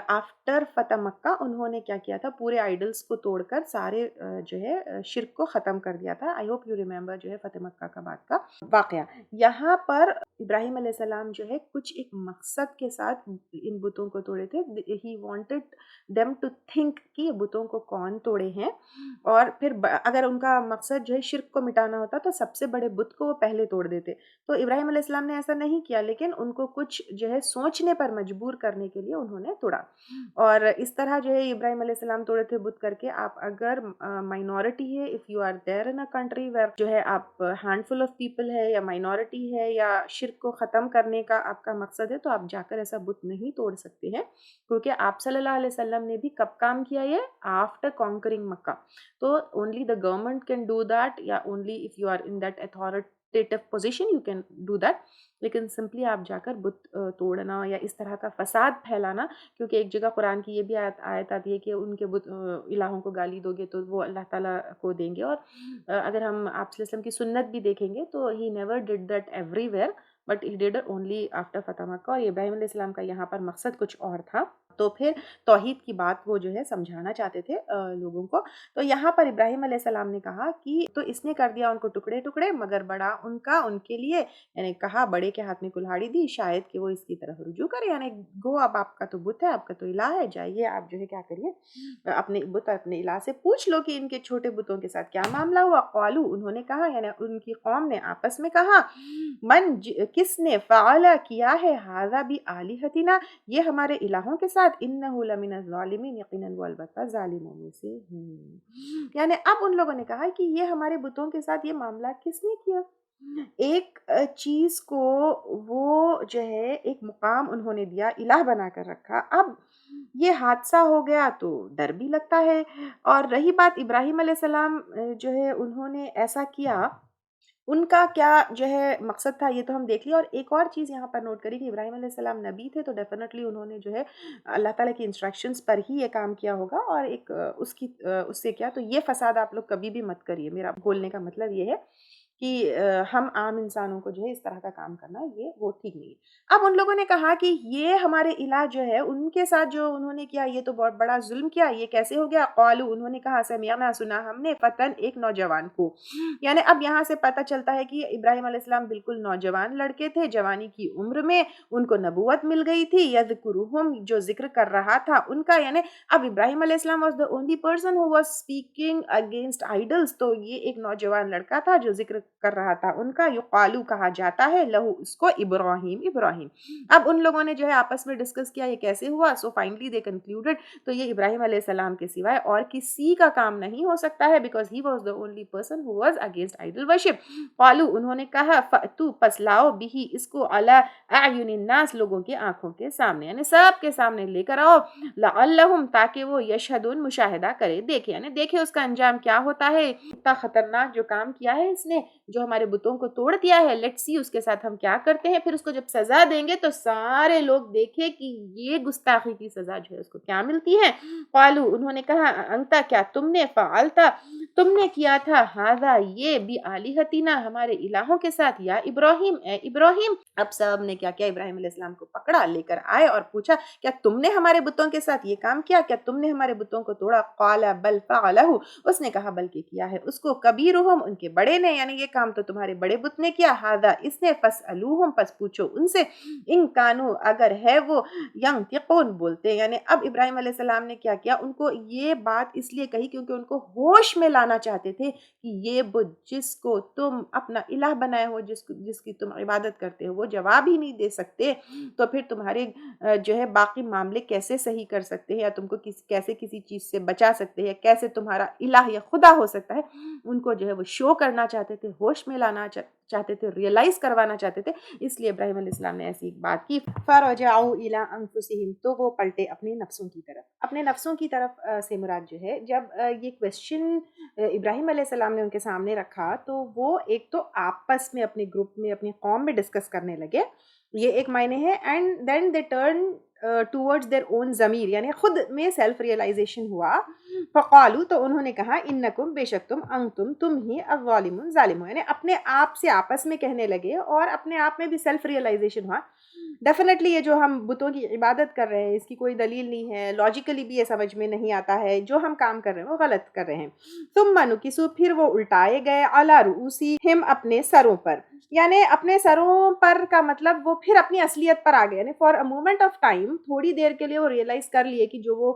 آفٹر فتح مکہ انہوں نے کیا کیا تھا، پورے آئیڈلس کو توڑ کر سارے جو ہے شرک کو ختم کر دیا تھا. آئی ہوپ یو ریمبر جو ہے فتح مکہ کا بعد کا واقعہ. یہاں پر ابراہیم علیہ السلام جو ہے کچھ ایک مقصد کے ساتھ ان بتوں کو توڑے تھے. He wanted them to think کہ یہ بتوں کو کون توڑے ہیں، اور پھر اگر ان کا مقصد جو ہے شرک کو مٹانا ہوتا تو سب سے بڑے بت کو وہ پہلے توڑ دیتے. تو ابراہیم علیہ السلام نے ایسا نہیں کیا، لیکن ان کو کچھ جو ہے سوچنے پر مجبور کرنے کے لیے انہوں نے توڑا. اور اس طرح جو ہے ابراہیم علیہ السلام توڑے تھے بت کر کے. آپ اگر مائنورٹی ہے، if you are there in a country where جو ہے آپ ہینڈ فل آف پیپل ہے، یا مائنورٹی ہے، یا شرک کو ختم کرنے کا آپ کا مقصد ہے، تو آپ جا کر ایسا بت نہیں توڑ سکتے ہیں، کیونکہ آپ صلی اللہ علیہ وسلم نے بھی کب کام کیا یہ؟ آفٹر کانکرنگ مکہ. تو only the government can do that، یا only if you are in that authoritative position you can do that. لیکن سمپلی آپ جا کر بت توڑنا یا اس طرح کا فساد پھیلانا، کیونکہ ایک جگہ قرآن کی یہ بھی آیت آتی ہے کہ ان کے بت الہوں کو گالی دو گے تو وہ اللہ تعالیٰ کو دیں گے. اور اگر ہم آپ صلی اللہ علیہ وسلم کی سنت بھی دیکھیں گے تو he never did that everywhere but he did it only after فتح مکہ. اور ابراہیم علیہ السلام کا یہاں پر مقصد کچھ اور تھا. تو پھر توحید کی بات وہ جو ہے سمجھانا چاہتے تھے لوگوں کو. تو یہاں پر ابراہیم علیہ السلام نے کہا کہ تو اس نے کر دیا ان کو ٹکڑے ٹکڑے، مگر بڑا ان کا ان کے لیے، یعنی کہا بڑے کے ہاتھ میں کلہاڑی دی، شاید کہ وہ اس کی طرف رجوع کرے. یعنی گو، اب آپ کا تو بت ہے، آپ کا تو الہ ہے، جائیے آپ جو ہے کیا کریے، اپنے بت اپنے الہ سے پوچھ لو کہ ان کے چھوٹے بتوں کے ساتھ کیا معاملہ ہوا. قالو انہوں نے کہا، یعنی ان کی قوم نے آپس میں کہا، من کس نے، فعل کیا ہے، ھذا بآلہتنا یہ ہمارے الہوں کے ساتھ، انہ لمن الظالمین یقیناً وہ البتہ ظالموں میں سے ہیں. یعنی اب ان لوگوں نے کہا کہ یہ ہمارے بتوں کے ساتھ یہ معاملہ کس نے کیا. ایک چیز کو وہ جو ہے ایک مقام انہوں نے دیا، الہ بنا کر رکھا، اب یہ حادثہ ہو گیا تو ڈر بھی لگتا ہے. اور رہی بات ابراہیم علیہ السلام جو ہے انہوں نے ایسا کیا ان کا کیا جو ہے مقصد تھا یہ تو ہم دیکھ لیا. اور ایک اور چیز یہاں پر نوٹ کری کہ ابراہیم علیہ السلام نبی تھے تو ڈیفینیٹلی انہوں نے جو ہے اللہ تعالیٰ کی انسٹرکشنز پر ہی یہ کام کیا ہوگا. اور ایک اس سے کیا تو یہ فساد آپ لوگ کبھی بھی مت کریے. میرا بولنے کا مطلب یہ ہے کہ ہم عام انسانوں کو جو ہے اس طرح کا کام کرنا یہ وہ ٹھیک نہیں ہے. اب ان لوگوں نے کہا کہ یہ ہمارے الہ جو ہے ان کے ساتھ جو انہوں نے کیا یہ تو بہت بڑا ظلم کیا, یہ کیسے ہو گیا؟ قالو انہوں نے کہا سمعنا سنا ہم نے فتن ایک نوجوان کو. یعنی اب یہاں سے پتہ چلتا ہے کہ ابراہیم علیہ السلام بالکل نوجوان لڑکے تھے, جوانی کی عمر میں ان کو نبوت مل گئی تھی. یذکرہم جو ذکر کر رہا تھا ان کا, یعنی اب ابراہیم علیہ السلام was the only person who was speaking against idols, تو یہ ایک نوجوان لڑکا تھا جو ذکر کر رہا تھا ان کا. یقالو کہا جاتا ہے لہو اس کو ابراہیم. ابراہیم اب ان لوگوں نے جو ہے آپس میں ڈسکس کیا یہ کیسے ہوا. سو فائنلی دے کنکلوڈڈ تو یہ ابراہیم علیہ السلام کے سوائے اور کسی کا کام نہیں ہو سکتا ہے, because he was the only person who was against idol worship. قالو انہوں نے کہا فأتو پس لاؤ بھی اس کو علی اعین الناس لوگوں کی آنکھوں کے سامنے, یعنی سب کے سامنے لے کر آؤ. لعلہم تاکہ وہ یشہدون مشاہدہ کرے, دیکھے یعنی دیکھے اس کا انجام کیا ہوتا ہے. اتنا خطرناک جو کام کیا ہے اس نے, جو ہمارے بتوں کو توڑ دیا ہے, لیٹس سی اس کے ساتھ ہم کیا کرتے ہیں. پھر اس کو جب سزا دیں گے تو سارے لوگ دیکھے کہ یہ گستاخی کی سزا جو ہے اس کو کیا ملتی ہے. قالو انہوں نے کہا انتا کیا تم نے, فعلتا تم نے کیا تھا, ہذا یہ, بھی آلہتنا ہمارے الہوں کے ساتھ, یا ابراہیم اے ابراہیم. اب سب نے کیا کیا, ابراہیم علیہ السلام کو پکڑا, لے کر آئے اور پوچھا کیا تم نے ہمارے بتوں کے ساتھ یہ کام کیا, کیا تم نے ہمارے بتوں کو توڑا. قال بل فعلہ اس نے کہا بلکہ کیا ہے اس کو کبیرہم ان کے بڑے نے, یعنی یہ کام تو تمہارے بڑے بت نے کیا. ہذا اس نے, فاسألوہم پس پوچھو ان سے, ان کانو اگر ہے وہ, ینطقون بولتے. یعنی اب ابراہیم علیہ السلام نے کیا کیا, ان کو یہ بات اس لیے کہی کیونکہ ان کو ہوش میں لانا چاہتے تھے کہ یہ بت جس کو تم اپنا الہ بنائے ہو, جس کی تم عبادت کرتے ہو, وہ جواب ہی نہیں دے سکتے, تو پھر تمہارے جو ہے باقی معاملے کیسے صحیح کر سکتے ہیں, یا تم کو کیسے کسی چیز سے بچا سکتے ہیں, کیسے تمہارا الہ یا خدا ہو سکتا ہے. ان کو جو ہے وہ شو کرنا چاہتے تھے, ہوش میں لانا چاہتے تھے, ریئلائز کروانا چاہتے تھے, اس لیے ابراہیم علیہ السلام نے ایسی ایک بات کی. فرجعوا الی انفسہم تو وہ پلٹے اپنے نفسوں کی طرف. اپنے نفسوں کی طرف سے مراد جو ہے, جب یہ کویسچن ابراہیم علیہ السلام نے ان کے سامنے رکھا تو وہ ایک تو آپس میں اپنے گروپ میں اپنی قوم میں ڈسکس کرنے لگے, یہ ایک معنی ہے. And then they turn towards their own ضمیر, یعنی خود میں سیلف ریئلائزیشن ہوا. فقالو تو انہوں نے کہا انکم بے شک تم ہی الظالمون ظالم ہو, یعنی اپنے آپ سے آپس میں کہنے لگے اور اپنے آپ میں بھی سیلف ریئلائزیشن ہوا. ڈیفینیٹلی یہ جو ہم بتوں کی عبادت کر رہے ہیں اس کی کوئی دلیل نہیں ہے, لاجیکلی بھی یہ سمجھ میں نہیں آتا ہے, جو ہم کام کر رہے ہیں وہ غلط کر رہے ہیں. ثم نکسوا پھر وہ الٹائے گئے, علی رؤوسہم اپنے سروں پر, یعنی اپنے سروں پر کا مطلب وہ پھر اپنی اصلیت پر آ گئے, یعنی for a moment of time تھوڑی دیر کے لیے وہ ریئلائز کر لیے کہ جو وہ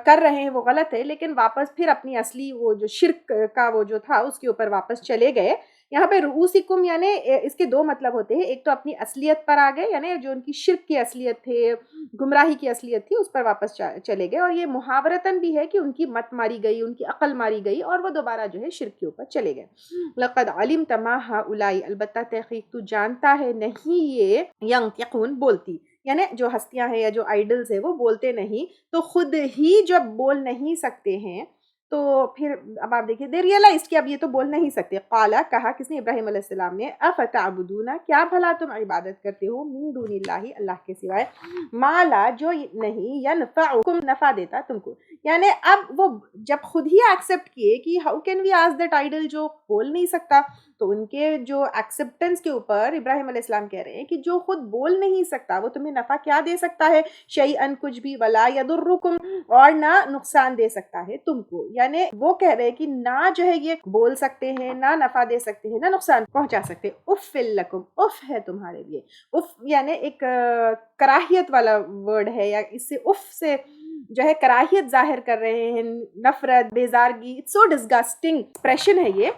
کر رہے ہیں وہ غلط ہے, لیکن واپس پھر اپنی اصلی وہ جو شرک کا وہ جو تھا اس کے اوپر واپس چلے گئے. یہاں پہ رؤوسکم یعنی اس کے دو مطلب ہوتے ہیں, ایک تو اپنی اصلیت پر آ گئے, یعنی جو ان کی شرک کی اصلیت تھے, گمراہی کی اصلیت تھی, اس پر واپس چلے گئے. اور یہ محاورتاً بھی ہے کہ ان کی مت ماری گئی, ان کی عقل ماری گئی اور وہ دوبارہ جو ہے شرک کے اوپر چلے گئے. لقد علمت ما هؤلاء البتہ تحقیق تو جانتا ہے نہیں یہ ینطقون بولتی, یعنی جو ہستیاں ہیں یا جو آئیڈلز ہیں وہ بولتے نہیں, تو خود ہی جب بول نہیں سکتے ہیں تو پھر اب آپ دیکھیں دے ریئلائز کہ اب یہ تو بول نہیں سکتے. قالا کہا کس نے, ابراہیم علیہ السلام نے, افتعبدون کیا بھلا تم عبادت کرتے ہو, من دون اللہ اللہ کے سوائے, ما لا جو نہیں ینفعکم نفع دیتا تم کو. یعنی اب وہ جب خود ہی ایکسیپٹ کیے کہ how can we ask that idol جو بول نہیں سکتا, تو ان کے جو ایکسیپٹنس کے اوپر ابراہیم علیہ السلام کہہ رہے ہیں کہ جو خود بول نہیں سکتا وہ تمہیں نفع کیا دے سکتا ہے, شیئن کچھ بھی, ولا یضرکم اور نہ نقصان دے سکتا ہے تم کو. یعنی وہ کہہ رہے ہیں کہ نہ جو ہے یہ بول سکتے ہیں, نہ نفع دے سکتے ہیں, نہ نقصان پہنچا سکتے. اف لکم, اف ہے تمہارے لیے. اف یعنی ایک کراہیت والا ورڈ ہے, یا اس سے اف سے جو ہے کراہیت ظاہر کر رہے ہیں, نفرت, بیزارگی. اٹس سو ڈسگسٹنگ ایکسپریشن ہے یہ,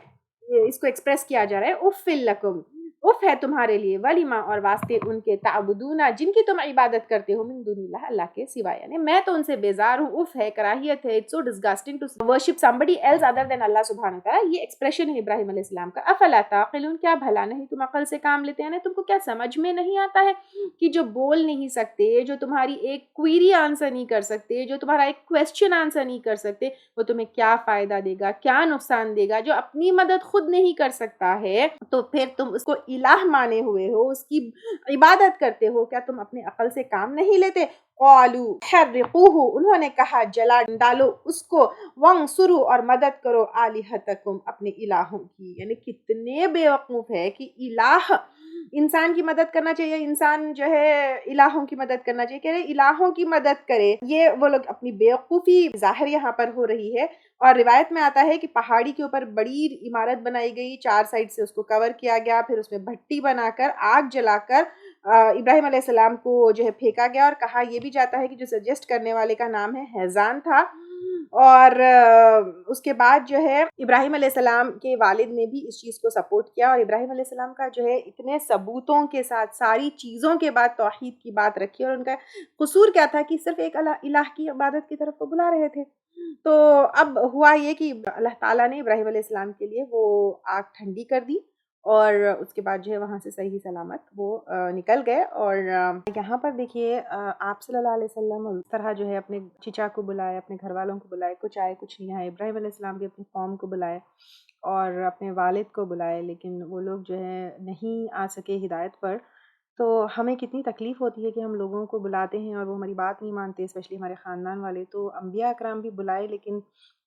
اس کو ایکسپریس کیا جا رہا ہے. اف لکم اف ہے تمہارے لیے، ولیما اور واسطے ان کے، تعبدونا جن کی تم عبادت کرتے ہو، من دون اللہ اللہ کے سوا، یعنی میں تو ان سے بیزار ہوں، اف ہے، کراہیت ہے، it's so disgusting to worship somebody else other than اللہ سبحانہ وتعالی. یہ ایکسپریشن ہے ابراہیم علیہ السلام کا. افلا تعقلون، کیا بھلا نہیں تم عقل سے کام لیتے ہیں؟ تم کو کیا سمجھ میں نہیں آتا ہے کہ جو بول نہیں سکتے، جو تمہاری ایک کوئری آنسر نہیں کر سکتے، جو تمہارا ایک کویسچن آنسر نہیں کر سکتے، وہ تمہیں کیا فائدہ دے گا، کیا نقصان دے گا؟ جو اپنی مدد خود نہیں کر سکتا ہے تو پھر تم اس کو الہ مانے ہوئے ہو، اس کی عبادت کرتے ہو، کیا تم اپنے عقل سے کام نہیں لیتے؟ قالوا حرقوہ، انہوں نے کہا جلا ڈالو اس کو، وانصروا اور مدد کرو، آلہتکم اپنے الہوں کی. یعنی کتنے بے وقوف ہے کہ الہ انسان کی مدد کرنا چاہیے، انسان جو ہے الہوں کی مدد کرنا چاہیے، کہ الہوں کی مدد کرے. یہ وہ لوگ اپنی بیوقوفی ظاہر یہاں پر ہو رہی ہے. اور روایت میں آتا ہے کہ پہاڑی کے اوپر بڑی عمارت بنائی گئی، 4 سائڈ سے اس کو کور کیا گیا، پھر اس میں بھٹی بنا کر آگ جلا کر ابراہیم علیہ السلام کو جو ہے پھینکا گیا، اور کہا یہ بھی جاتا ہے کہ جو سجیسٹ کرنے والے کا نام ہے حیزان تھا. اور اس کے بعد جو ہے ابراہیم علیہ السلام کے والد نے بھی اس چیز کو سپورٹ کیا، اور ابراہیم علیہ السلام کا جو ہے اتنے ثبوتوں کے ساتھ ساری چیزوں کے بعد توحید کی بات رکھی. اور ان کا قصور کیا تھا کہ صرف ایک الہ کی عبادت کی طرف وہ بلا رہے تھے. تو اب ہوا یہ کہ اللہ تعالیٰ نے ابراہیم علیہ السلام کے لیے وہ آگ ٹھنڈی کر دی، اور اس کے بعد جو ہے وہاں سے صحیح سلامت وہ نکل گئے. اور یہاں پر دیکھیے آپ صلی اللہ علیہ وسلم اس طرح جو ہے اپنے چچا کو بلائے، اپنے گھر والوں کو بلائے، کچھ آئے کچھ نہیں آئے. ابراہیم علیہ السلام بھی اپنی قوم کو بلائے اور اپنے والد کو بلائے، لیکن وہ لوگ جو ہے نہیں آ سکے ہدایت پر. تو ہمیں کتنی تکلیف ہوتی ہے کہ ہم لوگوں کو بلاتے ہیں اور وہ ہماری بات نہیں مانتے، اسپیشلی ہمارے خاندان والے. تو انبیاء اکرام بھی بلائے لیکن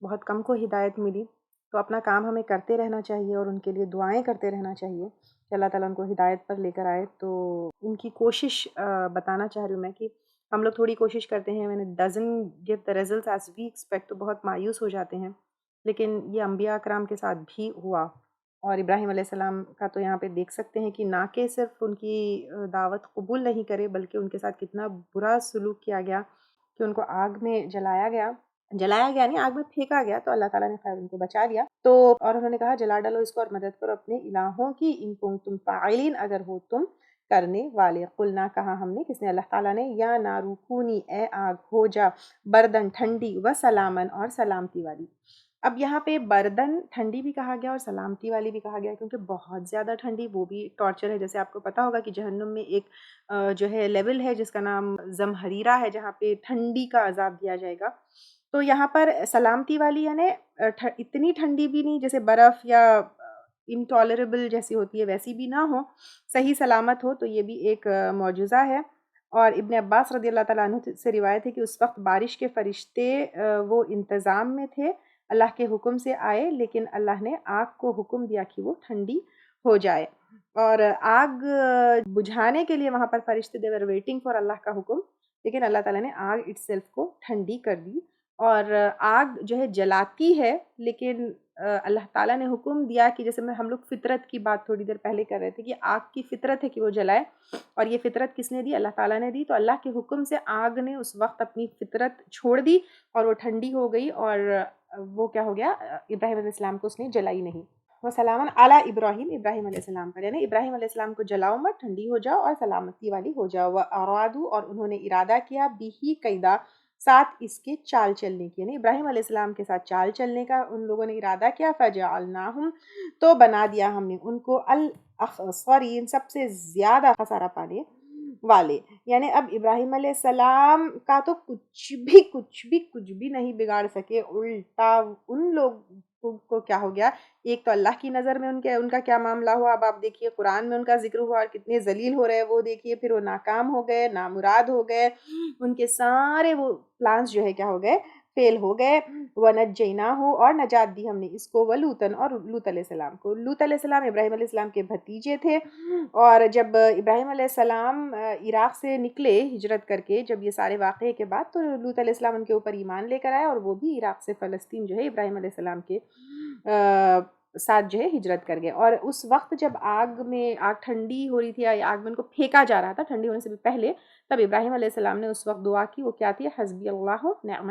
بہت کم کو ہدایت ملی. تو اپنا کام ہمیں کرتے رہنا چاہیے اور ان کے لیے دعائیں کرتے رہنا چاہیے کہ اللہ تعالیٰ ان کو ہدایت پر لے کر آئے. تو ان کی کوشش بتانا چاہ رہی ہوں میں کہ ہم لوگ تھوڑی کوشش کرتے ہیں، when it doesn't give the results as we expect، تو بہت مایوس ہو جاتے ہیں. لیکن یہ انبیاء اکرام کے ساتھ بھی ہوا. اور ابراہیم علیہ السلام کا تو یہاں پہ دیکھ سکتے ہیں کہ نہ کہ صرف ان کی دعوت قبول نہیں کرے، بلکہ ان کے ساتھ کتنا برا سلوک کیا گیا کہ ان کو آگ میں جلایا گیا نہیں، آگ میں پھینکا گیا. تو اللہ تعالیٰ نے خیر ان کو بچا لیا. تو اور انہوں نے کہا جلا ڈالو اس کو اور مدد کرو اپنے الہوں کی، ان کنتم فاعلین، اگر ہو تم کرنے والے. قلنا کہا ہم نے، کس نے؟ اللہ تعالیٰ نے، یا نارو کونی، اے آگ ہو جا بردن ٹھنڈی، و سلامن اور سلامتی والی. اب یہاں پہ بردن ٹھنڈی بھی کہا گیا اور سلامتی والی بھی کہا گیا، کیونکہ بہت زیادہ ٹھنڈی وہ بھی ٹارچر ہے. جیسے آپ کو پتا ہوگا کہ جہنم میں ایک جو ہے لیول ہے جس کا نام زمہریرہ ہے، جہاں پہ ٹھنڈی کا عذاب دیا جائے گا. تو یہاں پر سلامتی والی یعنی اتنی ٹھنڈی بھی نہیں جیسے برف یا انٹالریبل جیسی ہوتی ہے ویسی بھی نہ ہو، صحیح سلامت ہو. تو یہ بھی ایک معجزہ ہے. اور ابن عباس رضی اللہ تعالیٰ عنہ سے روایت ہے کہ اس وقت بارش کے فرشتے وہ انتظام میں تھے، اللہ کے حکم سے آئے، لیکن اللہ نے آگ کو حکم دیا کہ وہ ٹھنڈی ہو جائے. اور آگ بجھانے کے لیے وہاں پر فرشتے they were waiting for اللہ کا حکم، لیکن اللہ تعالیٰ نے آگ اٹ سیلف کو ٹھنڈی کر دی. اور آگ جو ہے جلاتی ہے، لیکن اللہ تعالیٰ نے حکم دیا کہ جیسے ہم لوگ فطرت کی بات تھوڑی دیر پہلے کر رہے تھے کہ آگ کی فطرت ہے کہ وہ جلائے، اور یہ فطرت کس نے دی؟ اللہ تعالیٰ نے دی. تو اللہ کے حکم سے آگ نے اس وقت اپنی فطرت چھوڑ دی اور وہ ٹھنڈی ہو گئی، اور وہ کیا ہو گیا؟ ابراہیم علیہ السلام کو اس نے جلائی نہیں. وہ سلامن علی ابراہیم، ابراہیم علیہ السلام پر، یعنی ابراہیم علیہ السلام کو جلاؤ مت، ٹھنڈی ہو جاؤ اور سلامتی والی ہو جاؤ. وارادو اور انہوں نے ارادہ کیا، بھی قیدا ساتھ اس کے چال چلنے کی، یعنی ابراہیم علیہ السلام کے ساتھ چال چلنے کا ان لوگوں نے ارادہ کیا. فجعلناہم تو بنا دیا ہم نے ان کو الاخسرین سب سے زیادہ خسارہ پانے والے. یعنی اب ابراہیم علیہ السلام کا تو کچھ بھی نہیں بگاڑ سکے، الٹا ان لوگ کو کیا ہو گیا؟ ایک تو اللہ کی نظر میں ان کا کیا معاملہ ہوا. اب آپ دیکھیے قرآن میں ان کا ذکر ہوا اور کتنے ذلیل ہو رہے وہ دیکھیے. پھر وہ ناکام ہو گئے، نامراد ہو گئے، ان کے سارے وہ پلانس جو ہے کیا ہو گئے؟ فیل ہو گئے. وَنَجَّيْنَاهُ اور نجات دی ہم نے اس کو، وَلُوطًا اور لوط علیہ السلام کو. لوط علیہ السلام ابراہیم علیہ السلام کے بھتیجے تھے، اور جب ابراہیم علیہ السلام عراق سے نکلے ہجرت کر کے، جب یہ سارے واقعے کے بعد، تو لوط علیہ السلام ان کے اوپر ایمان لے کر آئے، اور وہ بھی عراق سے فلسطین جو ہے ابراہیم علیہ السلام کے ساتھ جو ہے ہجرت کر گئے. اور اس وقت جب آگ ٹھنڈی ہو رہی تھی، یا آگ میں ان کو پھینکا جا رہا تھا ٹھنڈی ہونے سے بھی پہلے، تب ابراہیم علیہ السلام نے اس وقت دعا کی. وہ کیا تھی؟ حسبی اللہ نعم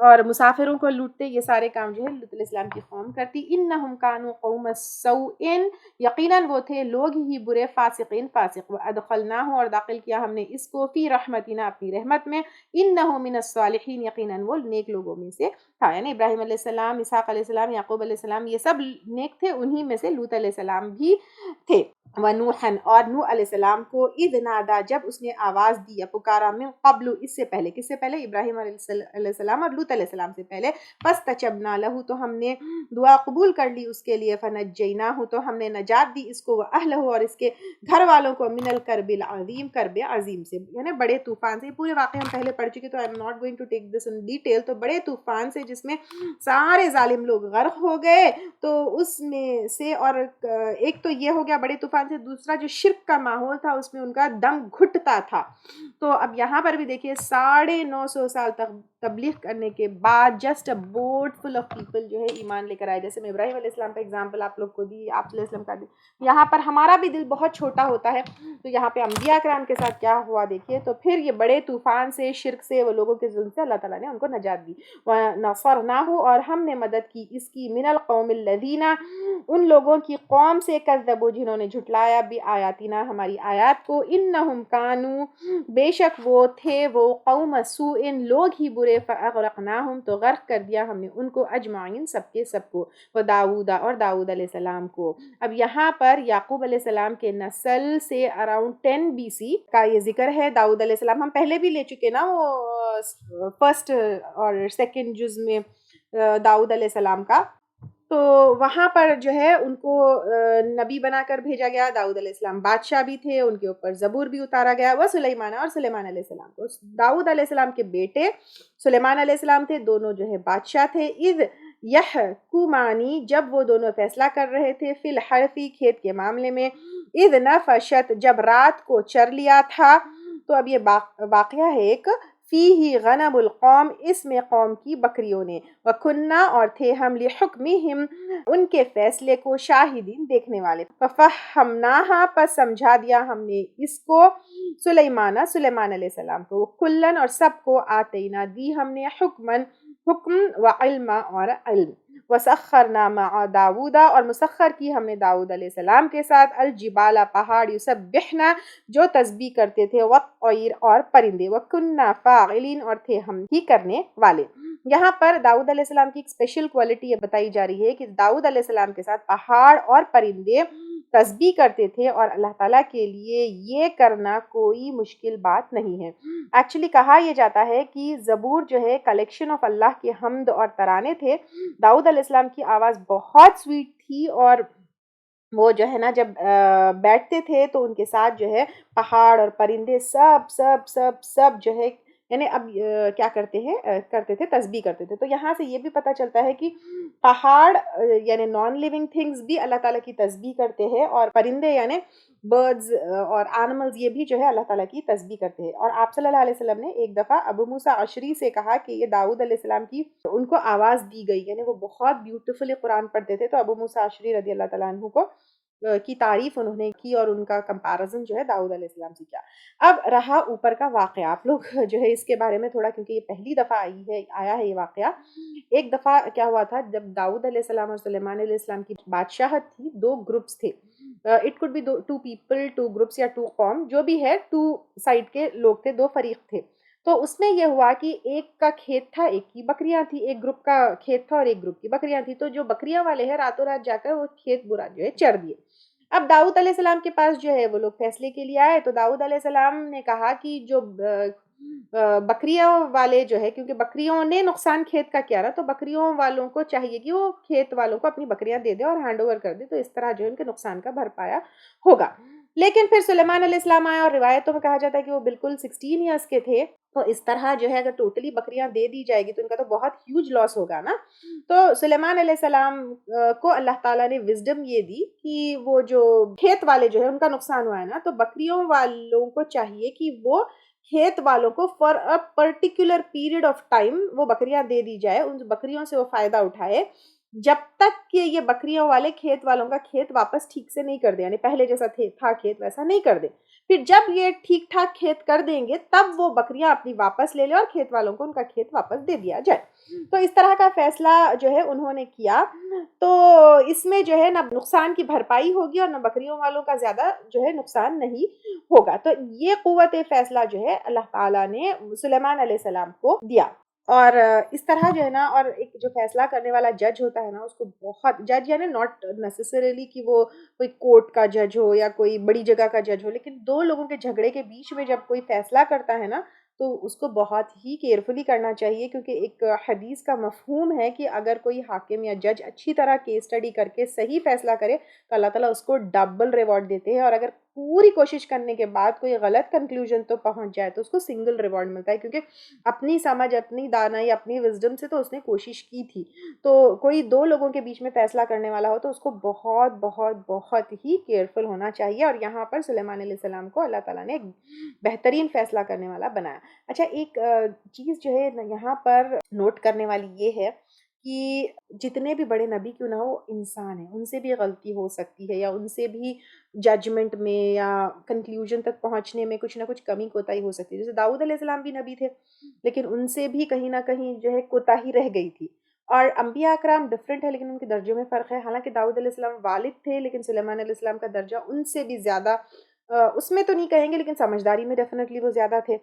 اور مسافروں کو لوٹتے، یہ سارے کام جو ہے لوط علیہ السلام کی قوم کرتی. انہم کانوا قوم سوء، یقیناً وہ تھے لوگ ہی برے، فاسقین فاسق. وادخلناہ، اور داخل کیا ہم نے اس کو، فی رحمتنا، اپنی رحمت میں. انہ من الصالحین، یقیناً وہ نیک لوگوں میں سے تھا. یعنی ابراہیم علیہ السلام، اسحاق علیہ السلام، یعقوب علیہ السلام، یہ سب نیک تھے، انہی میں سے لوط علیہ السلام بھی تھے. وَنُوحًا، اور نوح علیہ السلام کو، اذ نادا، جب اس نے آواز دی یا پکارا، من قبل، اس سے پہلے. کس سے پہلے؟ ابراہیم علیہ السلام اور لوط علیہ السلام سے پہلے. فاستجبنا لہ، تو ہم نے دعا قبول کر لی اس کے لیے. فنجیناہ، تو ہم نے نجات دی اس کو، واہلہ، اور اس کے گھر والوں کو، من الکرب العظیم، کرب عظیم سے، یعنی بڑے طوفان سے. یہ پورے واقعے ہم پہلے پڑھ چکے، تو I am not going to take this in detail. تو بڑے طوفان سے جس میں سارے ظالم لوگ غرق ہو گئے، تو اس میں سے، اور ایک تو یہ ہو گیا بڑے طوفان سے، دوسرا جو شرک کا ماحول تھا اس میں ان کا دم گھٹتا تھا. تو اب یہاں پر بھی دیکھیے 950 سال تک تبلیغ کرنے کے بعد just a boat full of people جو ہے ایمان لے کر آئے. جیسے میں ابراہیم علیہ السلام کا ایگزامپل آپ لوگ کو دی، آپ علیہ السلام کا دی. یہاں پر ہمارا بھی دل بہت چھوٹا ہوتا ہے، تو یہاں پہ انبیاء کرام کے ساتھ کیا ہوا دیکھیے. تو پھر یہ بڑے طوفان سے، شرک سے، وہ لوگوں کے ظلم سے اللہ تعالیٰ نے ان کو نجات دی. وَنَصَرْنَاهُ، اور ہم نے مدد کی اس کی، من القوم الذین، ان لوگوں کی قوم سے، کذبوا، جنہوں نے جھٹلایا، بآیاتنا، ہماری آیات کو. انہم کانوا، بے شک وہ تھے، وہ قوم سوء، لوگ ہی برے. فاغرقناہم، تو غرق کر دیا ہم نے ان کو، اجمعین، سب کے سب کو. وداؤد، اور داؤد علیہ السلام کو. اب یہاں پر یعقوب علیہ السلام کے نسل سے اراؤنڈ 10 BC کا یہ ذکر ہے. داؤد علیہ السلام ہم پہلے بھی لے چکے نا، وہ فرسٹ اور سیکنڈ جز میں داؤد علیہ السلام کا. تو وہاں پر جو ہے ان کو نبی بنا کر بھیجا گیا. داؤد علیہ السلام بادشاہ بھی تھے، ان کے اوپر زبور بھی اتارا گیا. وہ سلیمان، اور سلیمان علیہ السلام کو، داؤد علیہ السلام کے بیٹے سلیمان علیہ السلام تھے، دونوں جو ہے بادشاہ تھے. اذ یحکمانی، جب وہ دونوں فیصلہ کر رہے تھے، فی الحرث، کھیت کے معاملے میں. اذ نفشت، جب رات کو چر لیا تھا. تو اب یہ واقعہ ہے ایک، فیہ غنم القوم، اس میں قوم کی بکریوں نے. وَكُنَّا، اور تھے ہم، لِحُکْمِہِمْ، ان کے فیصلے کو، شاہدین، دیکھنے والے. فَفَہَّمْنَاهَا، پس سمجھا دیا ہم نے اس کو، سلیمان علیہ السلام کو. کلن، اور سب کو، آتینا، دی ہم نے، حکم وعلم، اور علم. وسخرنا مع داود، اور مسخر کی ہم نے داود علیہ السلام کے ساتھ، الجبال، پہاڑ، یسبحنا، جو تسبیح کرتے تھے، والطیر، اور پرندے. وکنا فاعلین، اور تھے ہم ہی کرنے والے. یہاں پر داؤد علیہ السلام کی ایک اسپیشل کوالٹی یہ بتائی جا رہی ہے کہ داؤد علیہ السلام کے ساتھ پہاڑ اور پرندے تسبیح کرتے تھے، اور اللہ تعالیٰ کے لیے یہ کرنا کوئی مشکل بات نہیں ہے. ایکچولی کہا یہ جاتا ہے کہ زبور جو ہے کلیکشن آف اللہ کے حمد اور ترانے تھے. داؤد علیہ السلام کی آواز بہت سویٹ تھی، اور وہ جو ہے نا جب بیٹھتے تھے تو ان کے ساتھ جو ہے پہاڑ اور پرندے سب سب سب سب جو ہے، یعنی اب کیا کرتے تھے، تسبیح کرتے تھے. تو یہاں سے یہ بھی پتہ چلتا ہے کہ پہاڑ یعنی نان لیونگ تھنگز بھی اللہ تعالیٰ کی تسبیح کرتے ہیں، اور پرندے یعنی برڈز اور اینیملز یہ بھی جو ہے اللہ تعالیٰ کی تسبیح کرتے ہیں. اور آپ صلی اللہ علیہ وسلم نے ایک دفعہ ابو موسیٰ اشعری سے کہا کہ یہ داؤد علیہ السلام کی ان کو آواز دی گئی، یعنی وہ بہت بیوٹیفلی قرآن پڑھتے تھے. تو ابو موسیٰ اشعری رضی اللہ تعالیٰ عنہ کو کی تعریف انہوں نے کی، اور ان کا کمپیریزن جو ہے داؤد علیہ السلام سے کیا. اب رہا اوپر کا واقعہ، آپ لوگ جو ہے اس کے بارے میں تھوڑا، کیونکہ یہ پہلی دفعہ آیا ہے یہ واقعہ. ایک دفعہ کیا ہوا تھا، جب داؤد علیہ السلام اور سلیمان علیہ السلام کی بادشاہت تھی، 2 گروپس تھے. It could be 2 people, 2 groups, یا 2 قوم، جو بھی ہے 2 سائڈ کے لوگ تھے، 2 فریق تھے. تو اس میں یہ ہوا کہ ایک کا کھیت تھا، ایک کی بکریاں تھی. ایک گروپ کا کھیت تھا اور ایک گروپ کی بکریاں تھی. تو جو بکریاں والے ہیں راتوں رات جا کر وہ کھیت برا جو ہے چر دیے. اب داؤد علیہ السلام کے پاس جو ہے وہ لوگ فیصلے کے لیے آئے. تو داؤد علیہ السلام نے کہا کہ جو بکریوں والے جو ہے، کیونکہ بکریوں نے نقصان کھیت کا کیا رہا، تو بکریوں والوں کو چاہیے کہ وہ کھیت والوں کو اپنی بکریاں دے دے اور ہینڈ اوور کر دے، تو اس طرح جو ہے ان کے نقصان کا بھرپایا ہوگا. لیکن پھر سلیمان علیہ السلام آئے، اور روایتوں میں کہا جاتا ہے کہ وہ بالکل 16 ایئرس کے تھے. تو اس طرح جو ہے اگر ٹوٹلی بکریاں دے دی جائے گی تو ان کا تو بہت ہیوج لاس ہوگا نا. تو سلیمان علیہ السلام کو اللہ تعالیٰ نے وزڈم یہ دی کہ وہ جو کھیت والے جو ہے ان کا نقصان ہوا ہے نا، تو بکریوں والوں کو چاہیے کہ وہ کھیت والوں کو for a particular period of time وہ بکریاں دے دی جائے، ان بکریوں سے وہ فائدہ اٹھائے جب تک کہ یہ بکریوں والے کھیت والوں کا کھیت واپس ٹھیک سے نہیں کر دے، یعنی پہلے جیسا تھا کھیت ویسا نہیں کر دے. پھر جب یہ ٹھیک ٹھاک کھیت کر دیں گے تب وہ بکریاں اپنی واپس لے لیں اور کھیت والوں کو ان کا کھیت واپس دے دیا جائے. تو اس طرح کا فیصلہ جو ہے انہوں نے کیا. تو اس میں جو ہے نہ نقصان کی بھرپائی ہوگی اور نہ بکریوں والوں کا زیادہ جو ہے نقصان نہیں ہوگا. تو یہ قوت فیصلہ جو ہے اللہ تعالیٰ نے سلیمان علیہ السلام کو دیا. اور اس طرح جو ہے نا، اور ایک جو فیصلہ کرنے والا جج ہوتا ہے نا، اس کو بہت، جج یعنی ناٹ نیسسریلی کہ وہ کوئی کورٹ کا جج ہو یا کوئی بڑی جگہ کا جج ہو، لیکن دو لوگوں کے جھگڑے کے بیچ میں جب کوئی فیصلہ کرتا ہے نا تو اس کو بہت ہی کیئرفلی کرنا چاہیے، کیونکہ ایک حدیث کا مفہوم ہے کہ اگر کوئی حاکم یا جج اچھی طرح کیس اسٹڈی کر کے صحیح فیصلہ کرے تو اللہ تعالیٰ اس کو ڈبل ریوارڈ دیتے ہیں، اور اگر پوری کوشش کرنے کے بعد کوئی غلط کنکلوژن تو پہنچ جائے تو اس کو سنگل ریوارڈ ملتا ہے، کیونکہ اپنی سمجھ، اپنی دانائی، اپنی وزڈم سے تو اس نے کوشش کی تھی. تو کوئی دو لوگوں کے بیچ میں فیصلہ کرنے والا ہو تو اس کو بہت بہت بہت ہی کیئرفل ہونا چاہیے، اور یہاں پر سلیمان علیہ السلام کو اللہ تعالیٰ نے ایک بہترین فیصلہ کرنے والا بنایا. اچھا، ایک چیز جو ہے یہاں پر نوٹ کرنے والی یہ ہے کہ جتنے بھی بڑے نبی کیوں نہ ہو، انسان ہیں، ان سے بھی غلطی ہو سکتی ہے، یا ان سے بھی ججمنٹ میں یا کنکلیوژن تک پہنچنے میں کچھ نہ کچھ کمی کوتاہی ہو سکتی ہے. جیسے داؤد علیہ السلام بھی نبی تھے، لیکن ان سے بھی کہیں نہ کہیں جو ہے کوتاہی رہ گئی تھی. اور انبیاء اکرام ڈفرینٹ ہے لیکن ان کے درجوں میں فرق ہے. حالانکہ داؤد علیہ السلام والد تھے، لیکن سلیمان علیہ السلام کا درجہ ان سے بھی زیادہ، اس میں تو نہیں کہیں گے لیکن سمجھداری میں ڈیفینیٹلی وہ زیادہ تھے.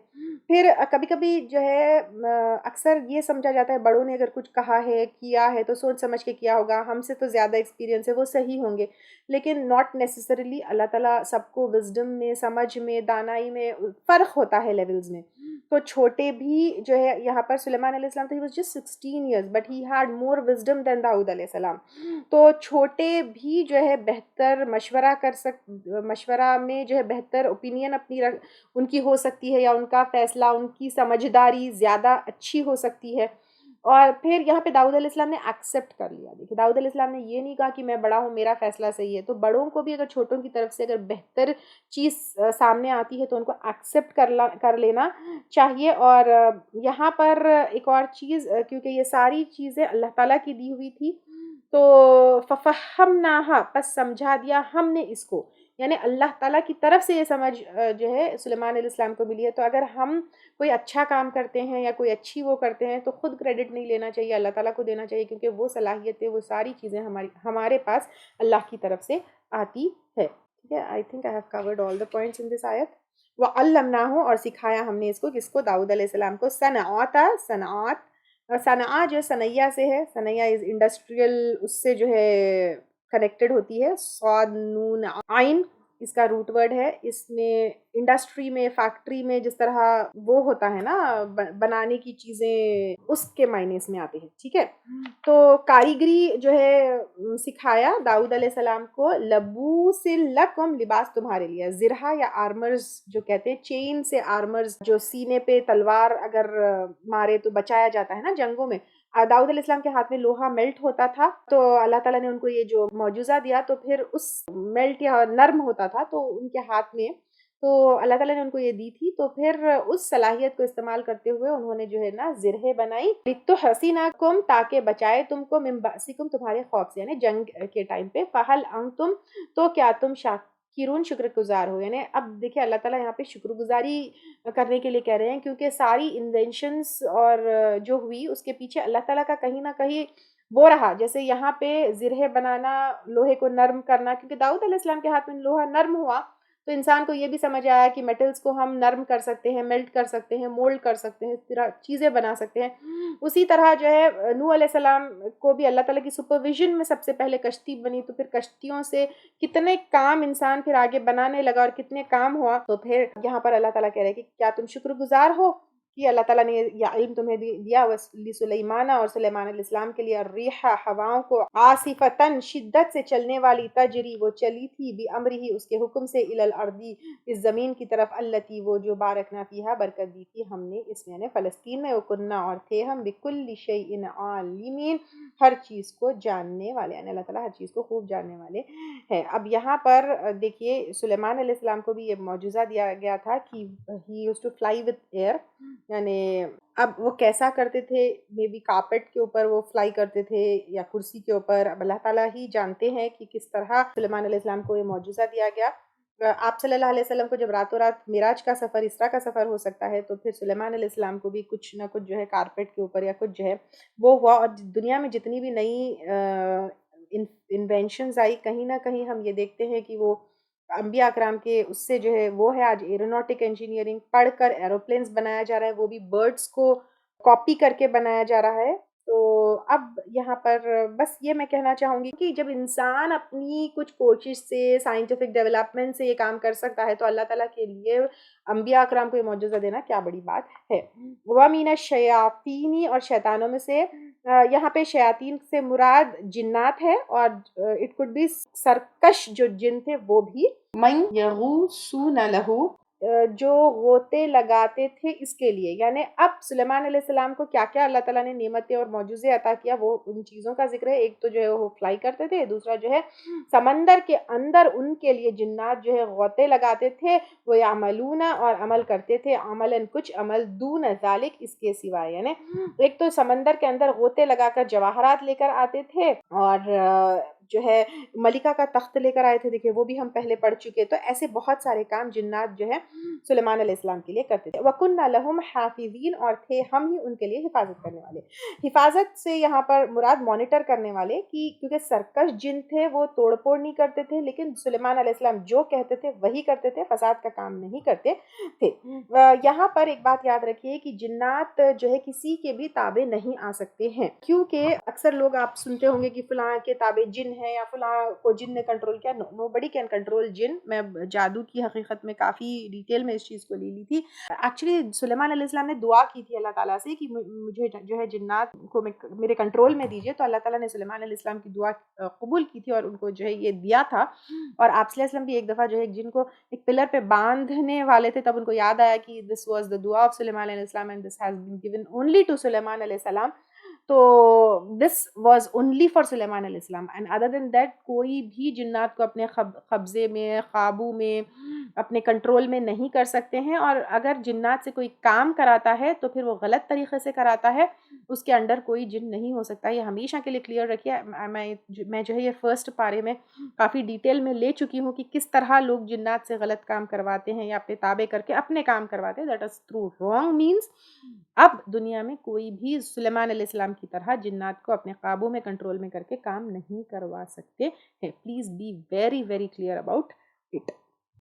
پھر کبھی کبھی جو ہے اکثر یہ سمجھا جاتا ہے بڑوں نے اگر کچھ کہا ہے، کیا ہے تو سوچ سمجھ کے کیا ہوگا، ہم سے تو زیادہ ایکسپیرینس ہے، وہ صحیح ہوں گے. لیکن ناٹ نیسسریلی. اللہ تعالیٰ سب کو وزڈم میں، سمجھ میں، دانائی میں فرق ہوتا ہے لیولز میں. تو چھوٹے بھی جو ہے، یہاں پر سلیمان علیہ السلام تو he was just 16 years but he had more wisdom than داؤد علیہ السلام. تو چھوٹے بھی جو ہے بہتر مشورہ میں جو ہے بہتر اوپینین اپنی ان کی ہو سکتی ہے، یا ان کا فیصلہ، ان کی سمجھداری زیادہ اچھی ہو سکتی ہے. اور پھر یہاں پہ داؤد علیہ السلام نے ایکسیپٹ کر لیا. دیکھیے داؤد علیہ السلام نے یہ نہیں کہا کہ میں بڑا ہوں، میرا فیصلہ صحیح ہے. تو بڑوں کو بھی اگر چھوٹوں کی طرف سے اگر بہتر چیز سامنے آتی ہے تو ان کو ایکسیپٹ کر لینا چاہیے. اور یہاں پر ایک اور چیز، کیونکہ یہ ساری چیزیں اللہ تعالیٰ کی دی ہوئی تھی، تو فَفَهَّمْنَاهَا، پس سمجھا دیا ہم نے اس کو، یعنی اللہ تعالیٰ کی طرف سے یہ سمجھ جو ہے سلیمان علیہ السلام کو ملی ہے. تو اگر ہم کوئی اچھا کام کرتے ہیں یا کوئی اچھی وہ کرتے ہیں تو خود کریڈٹ نہیں لینا چاہیے، اللہ تعالیٰ کو دینا چاہیے، کیونکہ وہ صلاحیتیں، وہ ساری چیزیں ہمارے پاس اللہ کی طرف سے آتی ہے. ٹھیک ہے، I think I have covered all the points in this آیت. وَعَلَّمْنَاهُ، اور سکھایا ہم نے اس کو، کس کو؟ داؤد علیہ السلام کو. صنعات. صنعا جو صنعیہ سے ہے، صنعیہ از انڈسٹریل، اس سے جو ہے کنیکٹڈ ہوتی ہے. صاد نون عین اس کا روٹ ورڈ ہے. اس میں انڈسٹری میں، فیکٹری میں جس طرح وہ ہوتا ہے نا بنانے کی چیزیں، اس کے معنی اس میں آتے ہیں. ٹھیک ہے، تو کاریگری جو ہے سکھایا داؤد علیہ السلام کو. لبوس لکم، لباس تمہارے لیے. زرہ یا آرمرز جو کہتے ہیں، چین سے آرمرز، جو سینے پہ تلوار اگر مارے تو بچایا جاتا ہے نا جنگوں میں. داؤد علیہ السلام کے ہاتھ میں لوہا میلٹ ہوتا تھا، تو اللہ تعالیٰ نے ان کو یہ جو معجزہ دیا، تو پھر اس میلٹ یا نرم ہوتا تھا تو ان کے ہاتھ میں، تو اللہ تعالیٰ نے ان کو یہ دی تھی. تو پھر اس صلاحیت کو استعمال کرتے ہوئے انہوں نے جو ہے نا زرہیں بنائی. لِتُحْصِنَکُم، تاکہ بچائے تم کو، من بأسکم، تمہارے خوف سے، یعنی جنگ کے ٹائم پہ. فَهَلْ أَنْتُمْ، تو کیا تم شاکرون، شکر گزار ہو. یعنی اب دیکھیں اللہ تعالیٰ یہاں پہ شکر گزاری کرنے کے لیے کہہ رہے ہیں، کیونکہ ساری انوینشنس اور جو ہوئی اس کے پیچھے اللہ تعالیٰ کا کہیں نہ کہیں وہ رہا. جیسے یہاں پہ زرہ بنانا، لوہے کو نرم کرنا، کیونکہ داؤد علیہ السلام کے ہاتھ میں لوہا نرم ہوا تو انسان کو یہ بھی سمجھ آیا کہ میٹلز کو ہم نرم کر سکتے ہیں، میلٹ کر سکتے ہیں، مولڈ کر سکتے ہیں، اس طرح چیزیں بنا سکتے ہیں. اسی طرح جو ہے نوح علیہ السلام کو بھی اللہ تعالیٰ کی سپرویژن میں سب سے پہلے کشتی بنی، تو پھر کشتیوں سے کتنے کام انسان پھر آگے بنانے لگا اور کتنے کام ہوا. تو پھر یہاں پر اللہ تعالیٰ کہہ رہے ہیں کہ کیا تم شکر گزار ہو کہ اللہ تعالیٰ نے یہ علم تمہیں دیا. سلیمان، اور سلیمان علیہ السلام کے لیے، الریح، ہواؤں کو، عاصفتاً، شدت سے چلنے والی، تجری، وہ چلی تھی، بامرہ، اس کے حکم سے، الی الارض، اس زمین کی طرف، التی، وہ جو بارکنا فیہا، برکت دی تھی ہم نے اس میں، یعنی فلسطین میں. وکننا، اور تھے ہم، بکل شیء عالمین، ہر چیز کو جاننے والے، یعنی اللہ تعالیٰ ہر چیز کو خوب جاننے والے ہیں. اب یہاں پر دیکھیے سلیمان علیہ السلام کو بھی یہ معجزہ دیا گیا تھا کہ he used to fly with air. یعنی اب وہ کیسا کرتے تھے، مے بی کارپیٹ کے اوپر وہ فلائی کرتے تھے یا کرسی کے اوپر. اب اللہ تعالیٰ ہی جانتے ہیں کہ کس طرح سلیمان علیہ السلام کو یہ معجزہ دیا گیا. آپ صلی اللہ علیہ وسلم کو جب راتوں رات معراج کا سفر، اسرا کا سفر ہو سکتا ہے، تو پھر سلیمان علیہ السلام کو بھی کچھ نہ کچھ جو ہے کارپیٹ کے اوپر یا کچھ جو ہے وہ ہوا. اور دنیا میں جتنی بھی نئی انوینشنز آئی، کہیں نہ کہیں ہم یہ دیکھتے ہیں کہ وہ انبیاء اکرام کے اس سے جو ہے وہ ہے. آج ایرونوٹک انجینئرنگ پڑھ کر ایروپلینس بنایا جا رہا ہے، وہ بھی برڈس کو کاپی کر کے بنایا جا رہا ہے. تو اب یہاں پر بس یہ میں کہنا چاہوں گی کہ جب انسان اپنی کچھ کوشش سے، سائنٹیفک ڈیولپمنٹ سے یہ کام کر سکتا ہے، تو اللہ تعالیٰ کے لیے انبیاء اکرام کو یہ معجزہ دینا کیا بڑی بات ہے. وَمِنَ الشَّيَاطِينِ، اور شیطانوں میں سے یہاں پہ شیاطین سے مراد جنات ہے، اور اٹ کوڈ بی سرکش جو جن تھے وہ بھی. من یغوسون لہو، جو غوطے لگاتے تھے اس کے لیے. یعنی اب سلیمان علیہ السلام کو کیا کیا اللہ تعالیٰ نے نعمتیں اور معجزے عطا کیا، وہ ان چیزوں کا ذکر ہے. ایک تو جو ہے وہ فلائی کرتے تھے، دوسرا جو ہے سمندر کے اندر ان کے لیے جنات جو ہے غوطے لگاتے تھے. وہ یعملون، اور عمل کرتے تھے، عملاً کچھ عمل، دون ذالک اس کے سوائے. یعنی ایک تو سمندر کے اندر غوطے لگا کر جواہرات لے کر آتے تھے، اور جو ہے ملکہ کا تخت لے کر آئے تھے، دیکھیں وہ بھی ہم پہلے پڑھ چکے. تو ایسے بہت سارے کام جنات جو ہے سلیمان علیہ السلام کے لیے کرتے تھے. وَكُنَّا لَهُمْ حَافِظِينَ، اور تھے ہم ہی ان کے لیے حفاظت کرنے والے. حفاظت سے یہاں پر مراد مانیٹر کرنے والے، کیونکہ سرکش جن تھے وہ توڑ پھوڑ نہیں کرتے تھے، لیکن سلیمان علیہ السلام جو کہتے تھے وہی کرتے تھے، فساد کا کام نہیں کرتے تھے. یہاں پر ایک بات یاد رکھیے کہ جنات جو ہے کسی کے بھی تابع نہیں آ سکتے ہیں، کیونکہ اکثر لوگ آپ سنتے ہوں گے کہ فلاں کے تابع جن ہے یا فلاں کو جن نے کنٹرول کیا. نو بڈی کین کنٹرول جن. میں جادو کی حقیقت میں کافی ڈیٹیل میں اس چیز کو لے لی تھی. ایکچولی سلیمان علیہ السلام نے دعا کی تھی اللہ تعالیٰ سے کہ مجھے جو ہے جنات کو میرے کنٹرول میں دیجیے. تو اللہ تعالیٰ نے سلیمان علیہ السلام کی دعا قبول کی تھی اور ان کو جو ہے یہ دیا تھا. اور آپ صلی اللہ علیہ وسلم بھی ایک دفعہ جو ہے جن کو ایک پلر پہ باندھنے والے تھے، تب ان کو یاد آیا کہ دس واز دا دعا آف سلیمان علیہ السلام and this has been given only to Sulaiman علیہ السلام. تو this was only for Sulaiman علیہ السلام، اینڈ ادر دین دیٹ کوئی بھی جنات کو اپنے قبضے میں، قابو میں، اپنے کنٹرول میں نہیں کر سکتے ہیں. اور اگر جنات سے کوئی کام کراتا ہے تو پھر وہ غلط طریقے سے کراتا ہے، اس کے انڈر کوئی جن نہیں ہو سکتا. یہ ہمیشہ کے لیے کلیئر رکھیے. میں جو ہے یہ فرسٹ پارے میں کافی ڈیٹیل میں لے چکی ہوں کہ کس طرح لوگ جنات سے غلط کام کرواتے ہیں یا اپنے تابع کر کے اپنے کام کرواتے ہیں. That is through wrong means. اب دنیا میں کوئی بھی سلیمان علیہ السلام کی طرح جنات کو اپنے قابو میں، کنٹرول میں کر کے کام نہیں کروا سکتے ہیں. Please be very very clear about it.